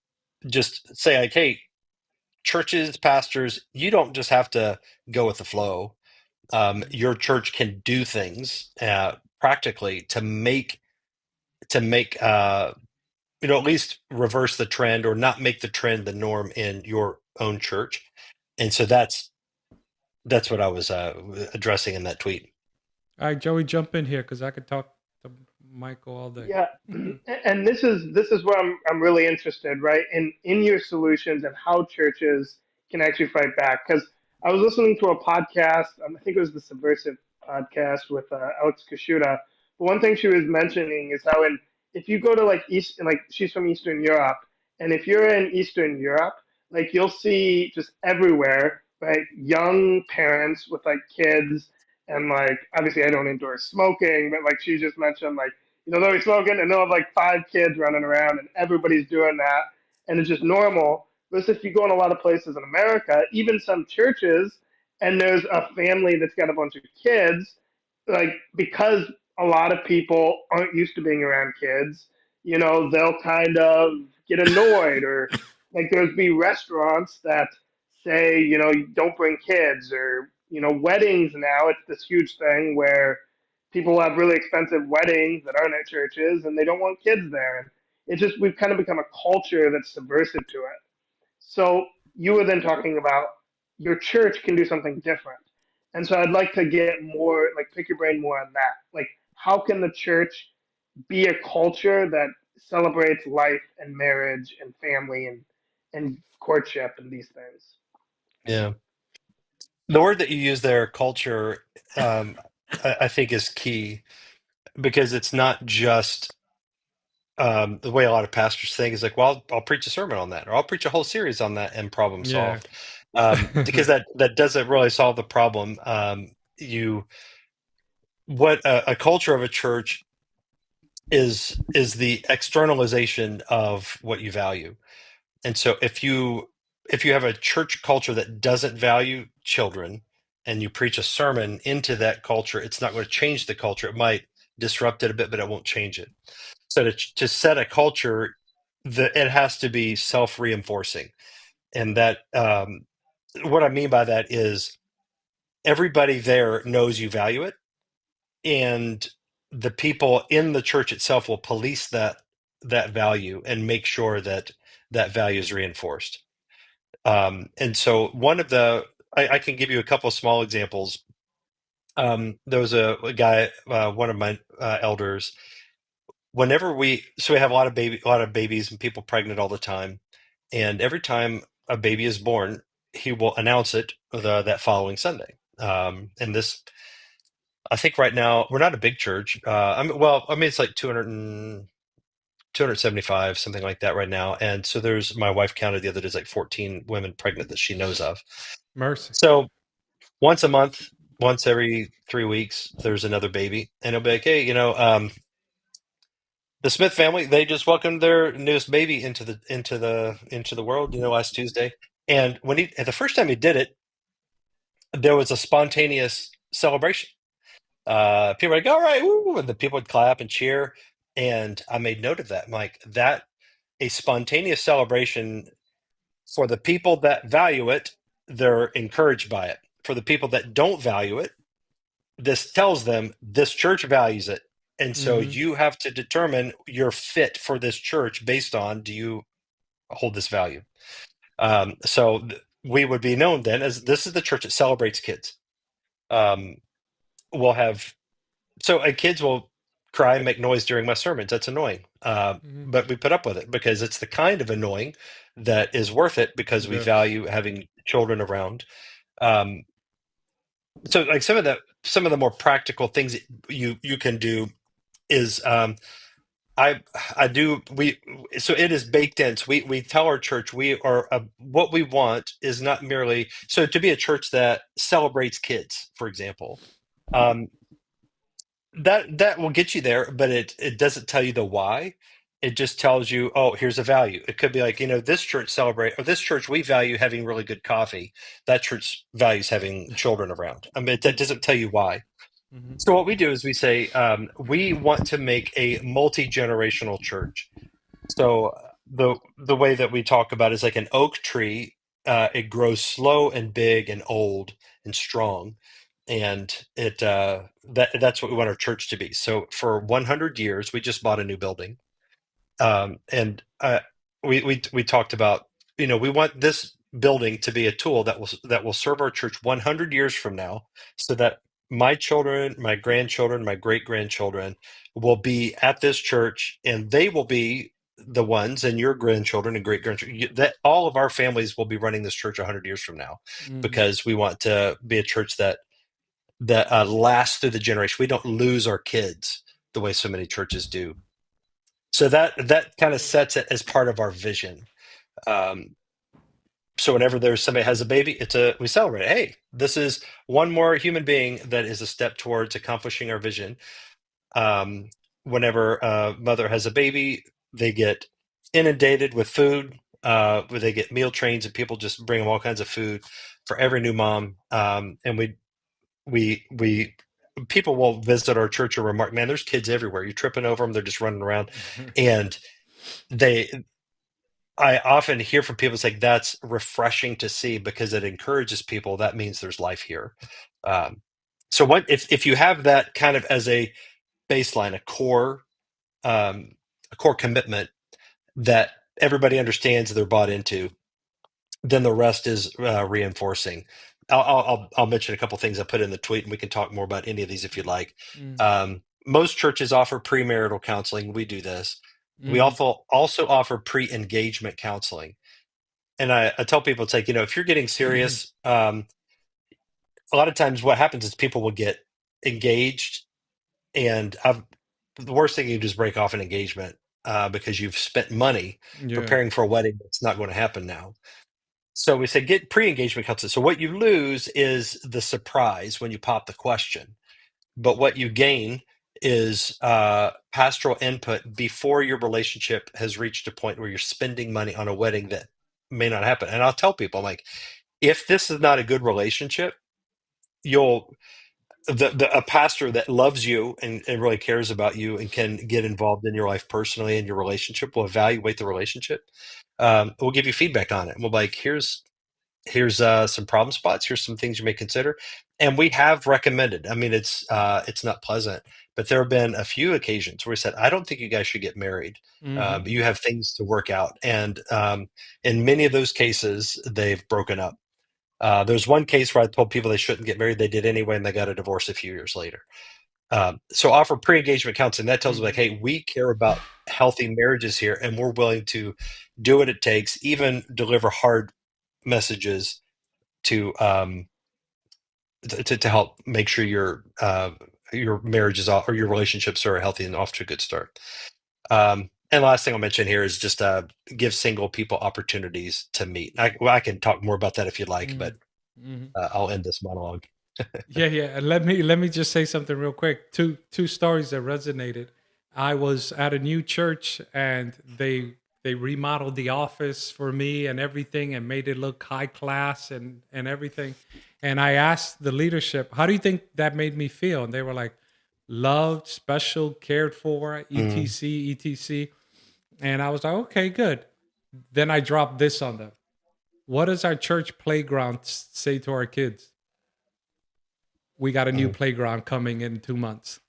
just say, like, hey, churches, pastors, you don't just have to go with the flow. Your church can do things practically to make at least reverse the trend, or not make the trend the norm in your own church. And so that's what I was addressing in that tweet. All right, Joey, jump in here because I could talk to Michael all day. Yeah, and this is where I'm really interested, right? In your solutions and how churches can actually fight back. Because I was listening to a podcast, I think it was the Subversive podcast with Alex Kashuta. But one thing she was mentioning is how if you go to like East, like she's from Eastern Europe, and if you're in Eastern Europe, like you'll see just everywhere, right? Young parents with like kids, and like obviously I don't endorse smoking, but like she just mentioned like they'll be smoking and they'll have like five kids running around and everybody's doing that and it's just normal. But if you go in a lot of places in America, even some churches, and there's a family that's got a bunch of kids, like because a lot of people aren't used to being around kids, they'll kind of get annoyed or like there's be restaurants that say, don't bring kids or, weddings now, it's this huge thing where people have really expensive weddings that aren't at churches and they don't want kids there. And it's just, we've kind of become a culture that's subversive to it. So you were then talking about your church can do something different. And so I'd like to get more, like, pick your brain more on that. Like, how can the church be a culture that celebrates life and marriage and family and courtship and these things? Yeah. The word that you use there, culture, I think is key, because it's not just the way a lot of pastors think is like, well, I'll preach a sermon on that, or I'll preach a whole series on that, and problem Yeah. solved. Because that doesn't really solve the problem. You What a culture of a church is the externalization of what you value. And so if you have a church culture that doesn't value children, and you preach a sermon into that culture, it's not going to change the culture. It might disrupt it a bit, but it won't change it. So to set a culture, it has to be self-reinforcing, and that what I mean by that is everybody there knows you value it, and the people in the church itself will police that value and make sure that that value is reinforced. And so one of the I can give you a couple of small examples. There was a guy, one of my elders. Whenever we have a lot of babies and people pregnant all the time, and every time a baby is born, he will announce it that following Sunday. And this, I think, right now we're not a big church. I mean, it's like 275, something like that right now. And so my wife counted the other day, it's like 14 women pregnant that she knows of. Mercy. So once a month, once every 3 weeks, there's another baby, and it'll be like, hey, the Smith family, they just welcomed their newest baby into the world, last Tuesday. And the first time he did it, there was a spontaneous celebration. People were like, all right, woo, and the people would clap and cheer. And I made note of that. I'm like, that a spontaneous celebration, for the people that value it, they're encouraged by it. For the people that don't value it, this tells them this church values it. And so Mm-hmm. you have to determine your fit for this church based on, do you hold this value? We would be known then as, this is the church that celebrates kids. Um, we'll have kids will cry and make noise during my sermons. That's annoying. Mm-hmm. But we put up with it because it's the kind of annoying that is worth it, because we Yes. value having children around. Um, like some of the more practical things that you can do is, I do we so it is baked in. So we tell our church, we are what we want is not merely so to be a church that celebrates kids, for example. Um, that will get you there, but it doesn't tell you the why. It just tells you, oh, here's a value. It could be like, this church this church, we value having really good coffee. That church values having children around. I mean, that doesn't tell you why. Mm-hmm. So what we do is we say, we want to make a multi-generational church. So the way that we talk about it is like an oak tree. It grows slow and big and old and strong, and that's what we want our church to be. So for 100 years, we just bought a new building, and we talked about, we want this building to be a tool that will serve our church 100 years from now, so that my children, my grandchildren, my great grandchildren will be at this church, and they will be the ones, and your grandchildren and great grandchildren, that all of our families will be running this church 100 years from now, Mm-hmm. because we want to be a church that lasts through the generation. We don't lose our kids the way so many churches do. So that kind of sets it as part of our vision. Um, so whenever there's somebody has a baby, we celebrate. Hey, this is one more human being that is a step towards accomplishing our vision. Um, Whenever a mother has a baby, they get inundated with food. Where they get meal trains, and people just bring them all kinds of food for every new mom. And we people will visit our church and remark, man, there's kids everywhere. You're tripping over them. They're just running around. And they I often hear from people, it's like, that's refreshing to see, because it encourages people. That means there's life here. Um, so what if you have that kind of as a baseline, a core commitment that everybody understands, they're bought into, then the rest is reinforcing. I'll mention a couple things I put in the tweet, and we can talk more about any of these if you'd like. Most churches offer premarital counseling. We do this. We Mm-hmm. also offer pre-engagement counseling. And I tell people, it's like, if you're getting serious, a lot of times what happens is people will get engaged, and the worst thing you do is break off an engagement, because you've spent money Yeah. preparing for a wedding that's not going to happen now. So we say get pre-engagement counseling. So what you lose is the surprise when you pop the question, but what you gain is pastoral input before your relationship has reached a point where you're spending money on a wedding that may not happen. And I'll tell people, I'm like, if this is not a good relationship, you'll a pastor that loves you and really cares about you and can get involved in your life personally and your relationship will evaluate the relationship. We'll give you feedback on it. We'll be like, here's some problem spots. Here's some things you may consider. And we have recommended. I mean, it's not pleasant, but there have been a few occasions where we said, I don't think you guys should get married. Mm-hmm. You have things to work out. And in many of those cases, they've broken up. There's one case where I told people they shouldn't get married. They did anyway, and they got a divorce a few years later. So offer pre-engagement counseling. That tells them like, Mm-hmm. hey, we care about healthy marriages here, and we're willing to do what it takes, even deliver hard messages to to help make sure your marriages or your relationships are healthy and off to a good start. And last thing I'll mention here is just give single people opportunities to meet. I can talk more about that if you'd like, but Mm-hmm. I'll end this monologue. Yeah, yeah. And let me just say something real quick. Two stories that resonated. I was at a new church and they remodeled the office for me and everything and made it look high class and everything. And I asked the leadership, "How do you think that made me feel?" And they were like, "Loved, special, cared for, Mm, etc, etc." And I was like, "Okay, good." Then I dropped this on them. What does our church playground say to our kids? We got a new mm. playground coming in 2 months,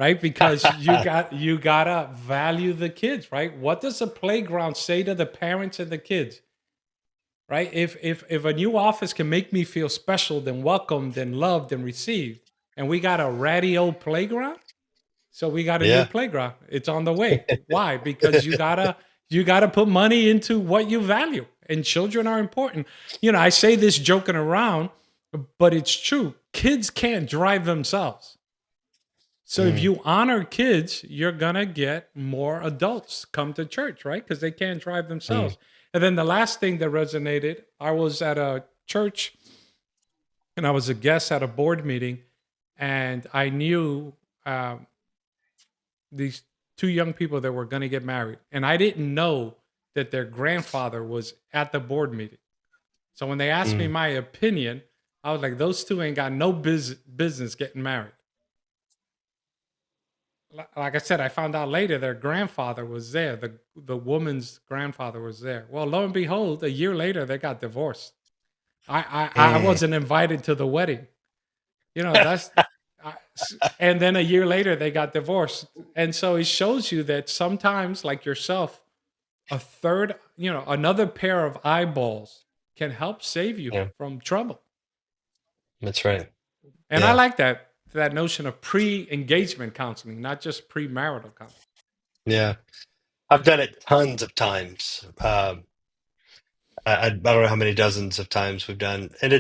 right? Because you gotta value the kids, right? What does the playground say to the parents and the kids, right? If a new office can make me feel special, then welcomed, then loved, and received, and we got a ratty old playground, so we got a new Yeah. playground. It's on the way. Why? Because you gotta put money into what you value, and children are important. I say this joking around, but it's true. Kids can't drive themselves. So if Mm, you honor kids, you're gonna get more adults come to church, right? Because they can't drive mm, themselves. And then the last thing that resonated, I was at a church and I was a guest at a board meeting, and I knew um, these two young people that were gonna get married, and I didn't know that their grandfather was at the board meeting. So when they asked me mm. my opinion, I was like, "Those two ain't got no business getting married." Like I said, I found out later their grandfather was there. The woman's grandfather was there. Well, lo and behold, a year later they got divorced. I Mm. wasn't invited to the wedding. That's and then a year later they got divorced. And so it shows you that sometimes, like yourself, a third, another pair of eyeballs can help save you Yeah, from trouble. that's right. And I Yeah, like that notion of pre-engagement counseling, not just premarital counseling. yeah. I've done it tons of times. I don't know how many dozens of times we've done, and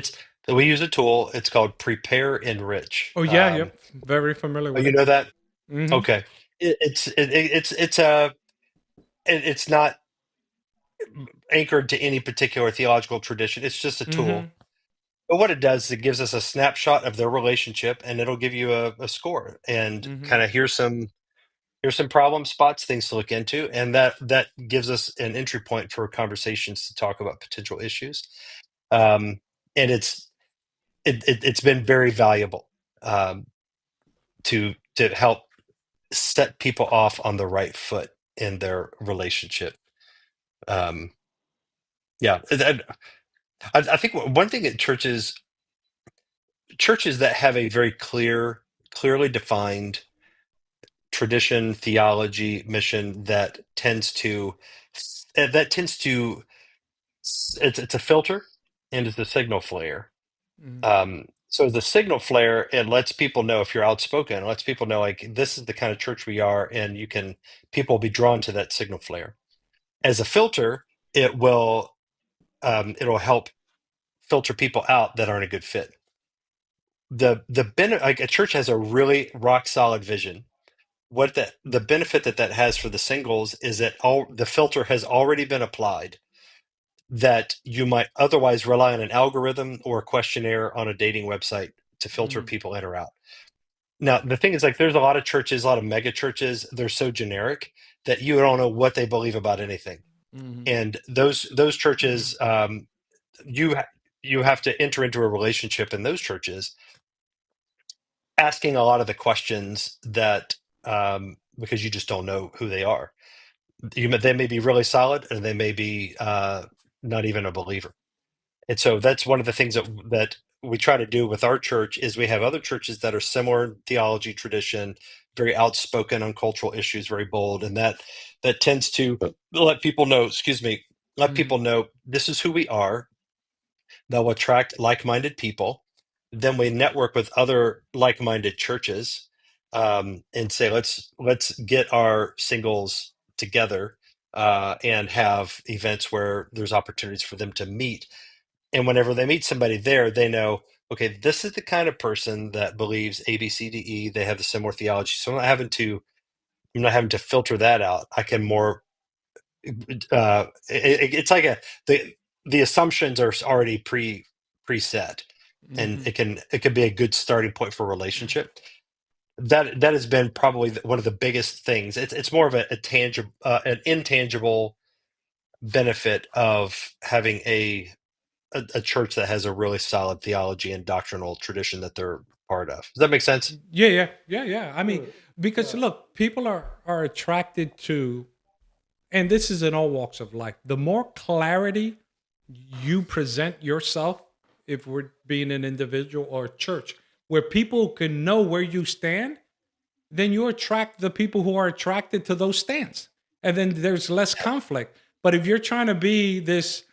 we use a tool. It's called Prepare Enrich. Oh yeah, yep. Very familiar Oh, with you it. know that? Hmm. Okay. It's not anchored to any particular theological tradition. It's just a Hmm. tool. But what it does is it gives us a snapshot of their relationship, and it'll give you a score and Hmm. kind of here's some problem spots, things to look into, and that gives us an entry point for conversations to talk about potential issues. Um, and it's been very valuable um, to help set people off on the right foot in their relationship. Um, yeah, I think one thing that churches that have a very clearly defined tradition, theology, mission that tends to it's a filter and it's a signal flare. Hmm. So the signal flare, it lets people know if you're outspoken, it lets people know like this is the kind of church we are, and people will be drawn to that signal flare. As a filter, it'll help filter people out that aren't a good fit. Like a church has a really rock solid vision. The benefit that has for the singles is that all the filter has already been applied that you might otherwise rely on an algorithm or a questionnaire on a dating website to filter Hmm. people in or out. Now, the thing is, like, there's a lot of churches, a lot of mega churches, they're so generic that you don't know what they believe about anything. Hmm. And those churches, you you have to enter into a relationship in those churches, asking a lot of the questions that because you just don't know who they are. They may be really solid, and they may be not even a believer. And so that's one of the things that we try to do with our church is we have other churches that are similar in theology tradition, very outspoken on cultural issues, very bold, and that tends to let people know, excuse me, let Mhm. people know this is who we are. They'll attract like-minded people. Then we network with other like-minded churches, and say let's get our singles together, and have events where there's opportunities for them to meet. And whenever they meet somebody there, they know, okay, this is the kind of person that believes A, B, C, D, E. They have the similar theology, so I'm not having to filter that out. I can more. It's like the assumptions are already preset, and Mhm. it can be a good starting point for a relationship. That has been probably one of the biggest things. It's more of a tangible, an intangible benefit of having a church that has a really solid theology and doctrinal tradition that they're part of. Does that make sense? Yeah, yeah, yeah, yeah. I mean, Hmm. because Yeah. look, people are attracted to, and this is in all walks of life. The more clarity you present yourself, if we're being an individual or a church, where people can know where you stand, then you attract the people who are attracted to those stands. And then there's less conflict. But if you're trying to be this,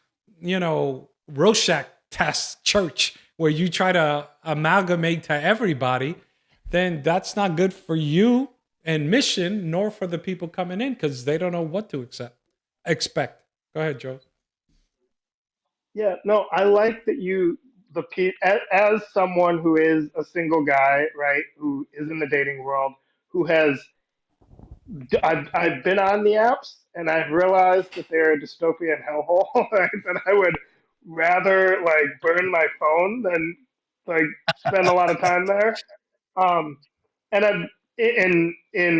Rorschach test church where you try to amalgamate to everybody, then that's not good for you and mission, nor for the people coming in because they don't know what to expect. Go ahead, Joe. Yeah, no, I like that as someone who is a single guy, right, who is in the dating world, who has I've been on the apps and I've realized that they're a dystopian hellhole, right? That I would rather like burn my phone than like spend a lot of time there. Um, and I've in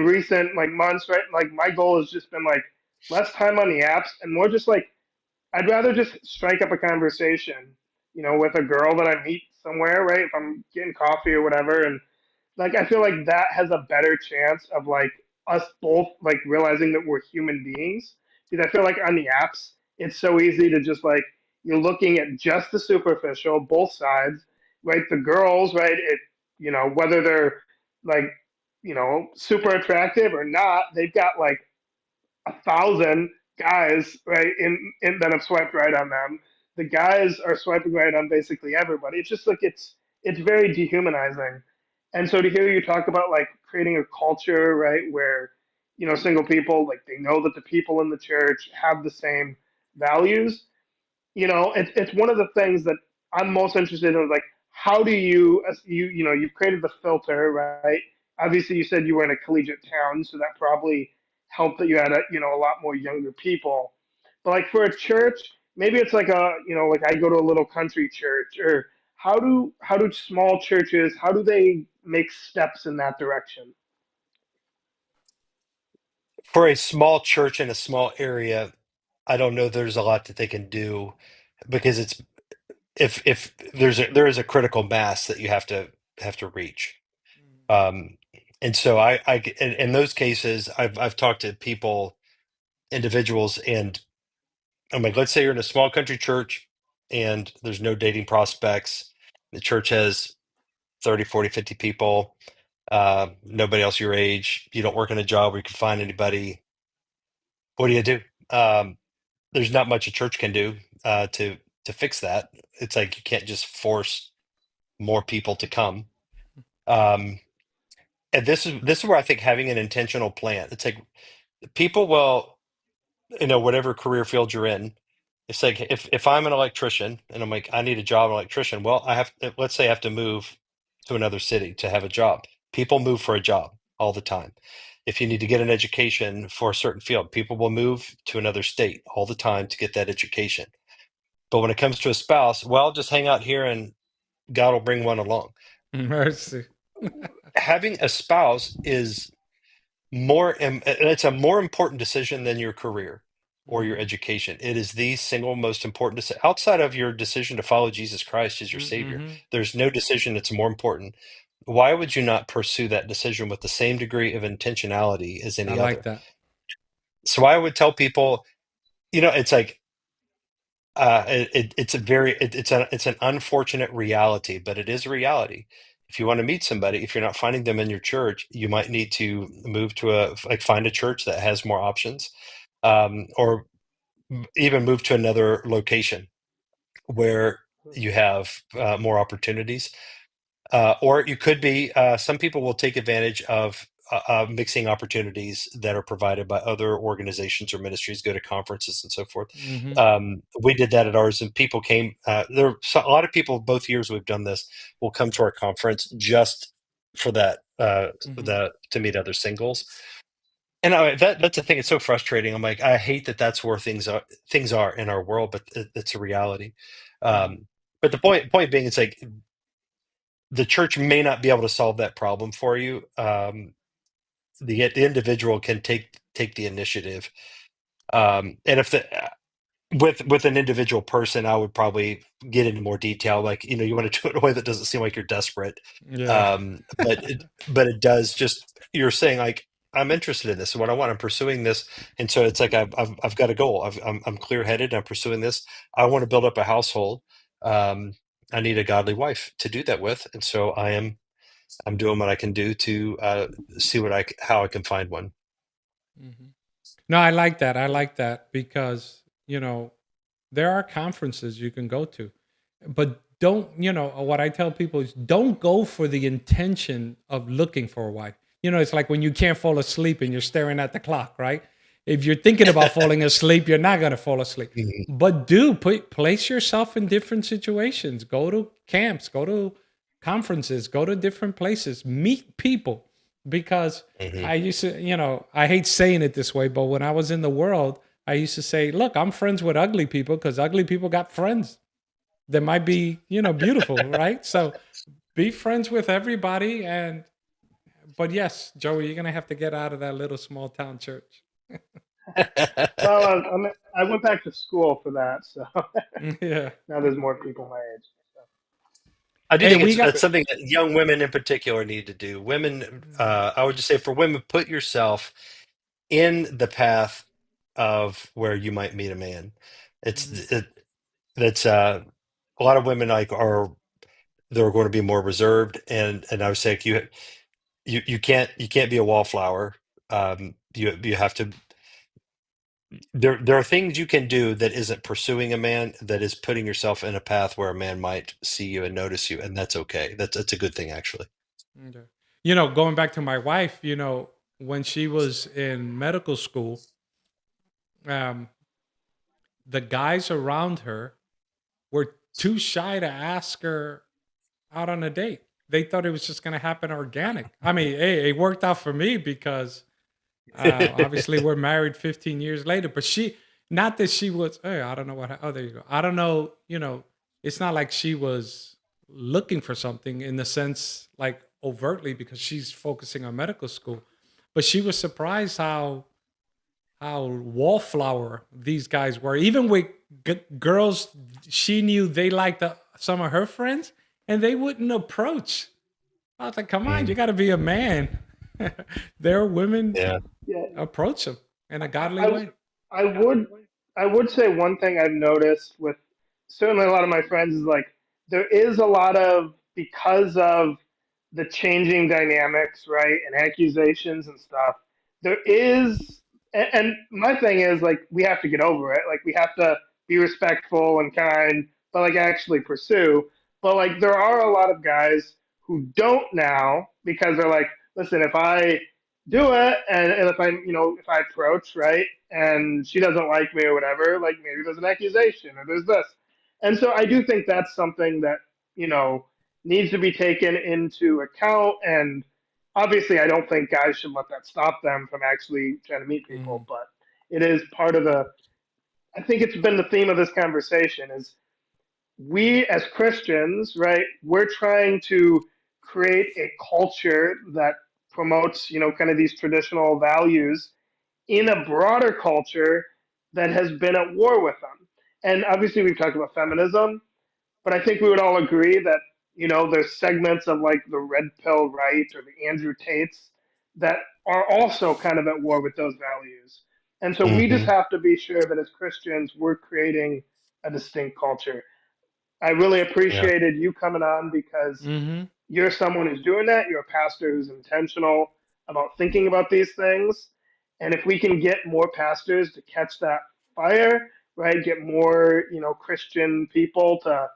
recent like months, right? Like my goal has just been like less time on the apps and more just like I'd rather just strike up a conversation, with a girl that I meet somewhere, right? If I'm getting coffee or whatever, and like I feel like that has a better chance of like us both like realizing that we're human beings. Because I feel like on the apps, it's so easy to just like you're looking at just the superficial, both sides, right? The girls, right? Whether they're like, super attractive or not, they've got like 1,000 guys, right, in that have swiped right on them. The guys are swiping right on basically everybody. It's just like it's very dehumanizing. And so to hear you talk about like creating a culture, right, where single people like they know that the people in the church have the same values, it's one of the things that I'm most interested in. Like, how do you, you've created the filter, right? Obviously, you said you were in a collegiate town, so that probably helped that you had a lot more younger people. But like for a church, maybe it's like like I go to a little country church, or how do small churches, how do they make steps in that direction? For a small church in a small area, I don't know there's a lot that they can do because it's if there is a critical mass that you have to reach. Um, and so in those cases, I've talked to people, individuals, and I'm like, let's say you're in a small country church and there's no dating prospects. The church has 30, 40, 50 people, nobody else your age. You don't work in a job where you can find anybody. What do you do? Um, there's not much a church can do to fix that. It's like you can't just force more people to come. Um, and this is where I think having an intentional plan. It's like people will, whatever career field you're in. It's like if I'm an electrician and I'm like I need a job, an electrician. Well, let's say I have to move to another city to have a job. People move for a job all the time. If you need to get an education for a certain field, people will move to another state all the time to get that education. But when it comes to a spouse, well, just hang out here and God will bring one along. Mercy. Having a spouse is it's a more important decision than your career or your Mhm. education. It is the single most important decision outside of your decision to follow Jesus Christ as your Savior. Mhm. There's no decision that's more important. Why would you not pursue that decision with the same degree of intentionality as I any like other? that. So I would tell people, it's like it's an unfortunate reality, but it is a reality. If you want to meet somebody, if you're not finding them in your church, you might need to move to find a church that has more options, or even move to another location where you have more opportunities. Or you could be, some people will take advantage of mixing opportunities that are provided by other organizations or ministries, go to conferences and so forth. Mm-hmm. We did that at ours, and people came. A lot of people, both years we've done this, will come to our conference just for that, Mm-hmm. to meet other singles. And that's the thing. It's so frustrating. I'm like, I hate that that's where things are in our world, but it's a reality. Mm-hmm. But the point being, it's like the church may not be able to solve that problem for you. The individual can take the initiative. And if the with an individual person, I would probably get into more detail. Like, you want to do it in a way that doesn't seem like you're desperate. Yeah. But it does, just, you're saying like, I'm interested in this and what I want. I'm pursuing this, and so it's like I've got a goal. I'm clear headed. I'm pursuing this. I want to build up a household. Um, I need a godly wife to do that with, and so I'm doing what I can do to see how I can find one. Mm-hmm. No, I like that. I like that because, there are conferences you can go to, but don't, what I tell people is don't go for the intention of looking for a wife. It's like when you can't fall asleep and you're staring at the clock, right? If you're thinking about falling asleep, you're not going to fall asleep. Mhm. But place yourself in different situations. Go to camps, go to conferences, go to different places, meet people. Because Mhm. I used to, I hate saying it this way, but when I was in the world, I used to say, look, I'm friends with ugly people because ugly people got friends that might be, beautiful, right? So be friends with everybody. But yes, Joey, you're going to have to get out of that little small town church. Well, I went back to school for that, so Yeah. now there's more people my age. So. I do Hey, think we it's got, something that young women in particular need to do. Women, I would just say for women, put yourself in the path of where you might meet a man. It's Mhm. it, that's a lot of women like are they're going to be more reserved, and I would say, like, you can't be a wallflower. You have to. There are things you can do that isn't pursuing a man, that is putting yourself in a path where a man might see you and notice you, and that's okay. That's a good thing, actually. Okay. Going back to my wife, when she was in medical school, um, the guys around her were too shy to ask her out on a date. They thought it was just going to happen organic. I mean, hey, it worked out for me because obviously we're married 15 years later. But not that she was. Hey, I don't know what. Oh, there you go. I don't know. It's not like she was looking for something in the sense like overtly because she's focusing on medical school. But she was surprised how wallflower these guys were. Even with girls, she knew they liked some of her friends, and they wouldn't approach. I was like, "Come on, you Mm, got to be a man." There are women yeah. Yeah, approach them in a godly I, way. I would I would say one thing I've noticed with certainly a lot of my friends is like there is a lot of because of the changing dynamics, right, and accusations and stuff. There is, and my thing is like we have to get over it. Like we have to be respectful and kind, but like actually pursue. But like there are a lot of guys who don't now because they're like, listen, if I do it and if if I approach, right, and she doesn't like me or whatever, like maybe there's an accusation or there's this. And so I do think that's something that, you know, needs to be taken into account. And obviously, I don't think guys should let that stop them from actually trying to meet people, Mhm. but it is part of I think it's been the theme of this conversation is we as Christians, right, we're trying to create a culture that promotes, kind of these traditional values in a broader culture that has been at war with them. And obviously, we've talked about feminism, but I think we would all agree that, there's segments of like the red pill right or the Andrew Tates that are also kind of at war with those values. And so we just Hmm. have to be sure that as Christians, we're creating a distinct culture. I really Yeah. appreciated you coming on because Mm-hmm. you're someone who's doing that. You're a pastor who's intentional about thinking about these things. And if we can get more pastors to catch that fire, right, get more, Christian people to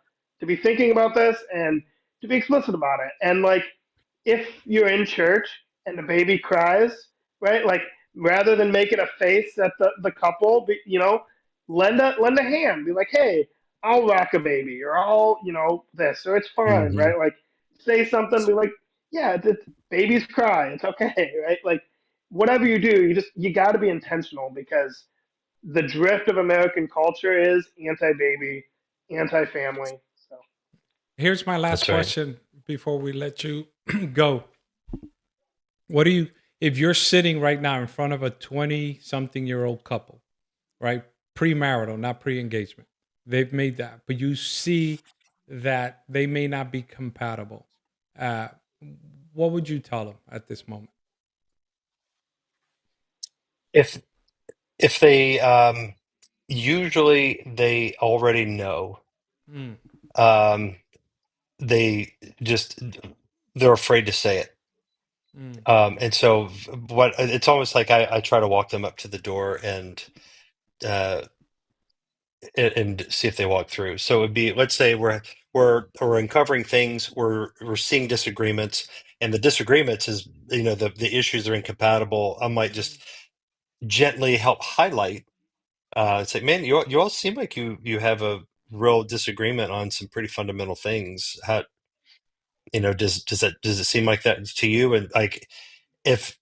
be thinking about this and to be explicit about it. And like if you're in church and the baby cries, right, like rather than making a face at the couple, lend a hand. Be like, hey, I'll rock a baby, or I'll, this, or it's fine, Hmm. right? Like, say something, be like, yeah, babies cry, it's okay, right? Like, whatever you do, you got to be intentional because the drift of American culture is anti-baby, anti-family. So, Here's my last That's right. question before we let you go. What do you, if you're sitting right now in front of a 20 something year old couple, right? Premarital, not pre engagement. They've made that, but you see that they may not be compatible. Uh, what would you tell them at this moment? If if they usually they already know. Mm, Um, they just they're afraid to say it. mm, And so what it's almost like I try to walk them up to the door uh and see if they walk through. So it'd be, let's say we're uncovering things, we're seeing disagreements, and the disagreements is, the issues are incompatible. I might just gently help highlight, say, man, you all seem like you have a real disagreement on some pretty fundamental things. How, does it seem like that to you? And like, if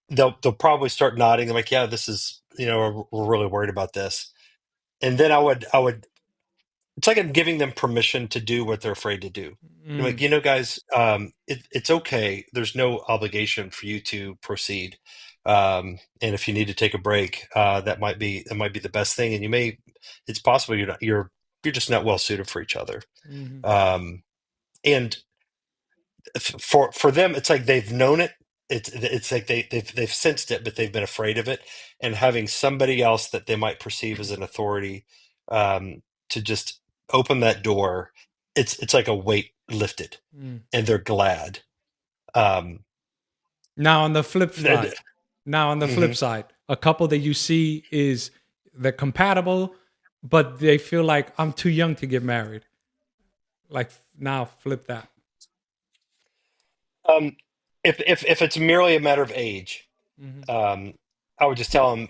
they'll probably start nodding, like, yeah, this is, we're really worried about this. And then I would it's like I'm giving them permission to do what they're afraid to do. I'm like, mm, guys, it's okay. There's no obligation for you to proceed. And if you need to take a break, that might be the best thing. And it's possible you're just not well suited for each other. mm, Um, and for them, it's like they've known it. It's like they've sensed it, but they've been afraid of it. And having somebody else that they might perceive as an authority, to just open that door, it's like a weight lifted, mm. and they're glad. Um, Now on the flip th- side, now on the flip mhm. side, a couple that you see is they're compatible, but they feel like I'm too young to get married. Like now, flip that. um, if it's merely a matter of age, Hmm. um, I would just tell them,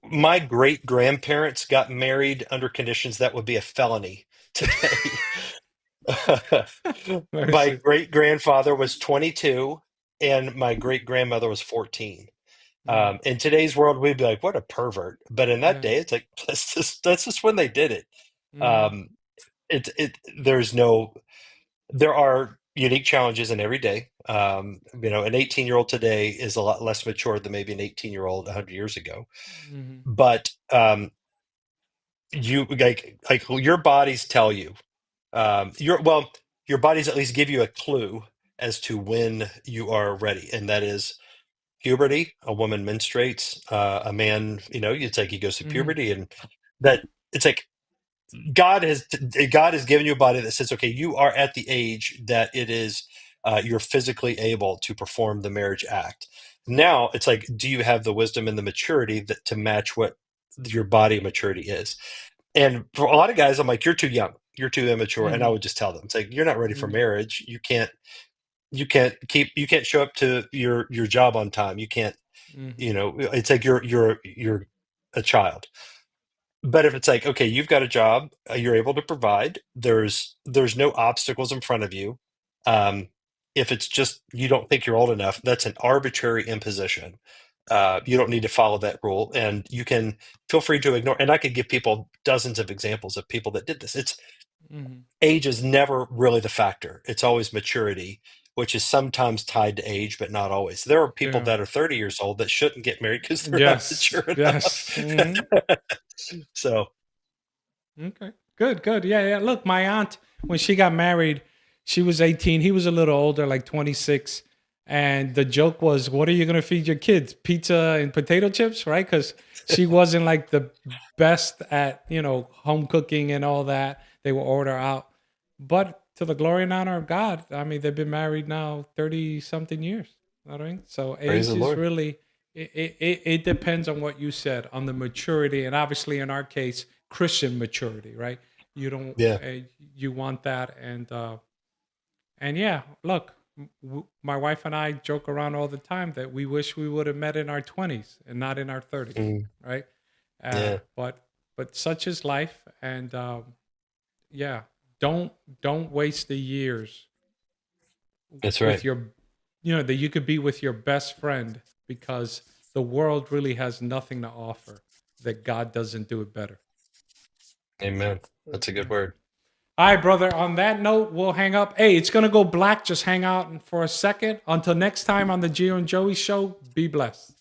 my great grandparents got married under conditions that would be a felony today. My Mercy. great grandfather was 22 and my great grandmother was 14. Mm, In today's world, we'd be like, what a pervert. But in that yeah. day, it's like, that's just when they did it. Hmm. Um, there are unique challenges in every day. An 18-year-old today is a lot less mature than maybe an 18-year-old 100 years ago. Hmm. But you like your bodies tell you, your bodies at least give you a clue as to when you are ready, and that is puberty. A woman menstruates, a man, it's like he goes through Hmm. puberty, and that it's like God has given you a body that says, okay, you are at the age that it is, you're physically able to perform the marriage act. Now it's like, do you have the wisdom and the maturity to match what your body maturity is? And for a lot of guys, I'm like, you're too young, you're too immature, and I Hmm. would just tell them, it's like, you're not ready for Hmm. marriage. You can't show up to your job on time. You can't, Hmm. it's like you're a child. But if it's like, okay, you've got a job, you're able to provide, there's no obstacles in front of you. Um, if it's just you don't think you're old enough, that's an arbitrary imposition. You don't need to follow that rule, and you can feel free to ignore. And I could give people dozens of examples of people that did this. It's Hmm. age is never really the factor. It's always maturity, which is sometimes tied to age, but not always. There are people Yeah. that are 30 years old that shouldn't get married because they're not Yes. mature Yes. enough. Hmm. So. Okay. Good. Good. Yeah. Yeah. Look, my aunt, when she got married, she was 18. He was a little older, like 26. And the joke was, what are you going to feed your kids? Pizza and potato chips, right? Because she wasn't like the best at, home cooking and all that. They will order out. But to the glory and honor of God, I mean, they've been married now 30 something years. You know what I mean? So Praise age the is Lord. really, it depends on what you said, on the maturity. And obviously, in our case, Christian maturity, right? You don't, Yeah. you want that. And yeah, look, my wife and I joke around all the time that we wish we would have met in our 20s and not in our 30s, Mm, right? yeah. But such is life, and yeah, don't waste the years That's with right. your, that you could be with your best friend, because the world really has nothing to offer that God doesn't do it better. Amen. That's a good word. All right, brother. On that note, we'll hang up. Hey, it's going to go black. Just hang out for a second. Until next time on the Gio and Joey Show, be blessed.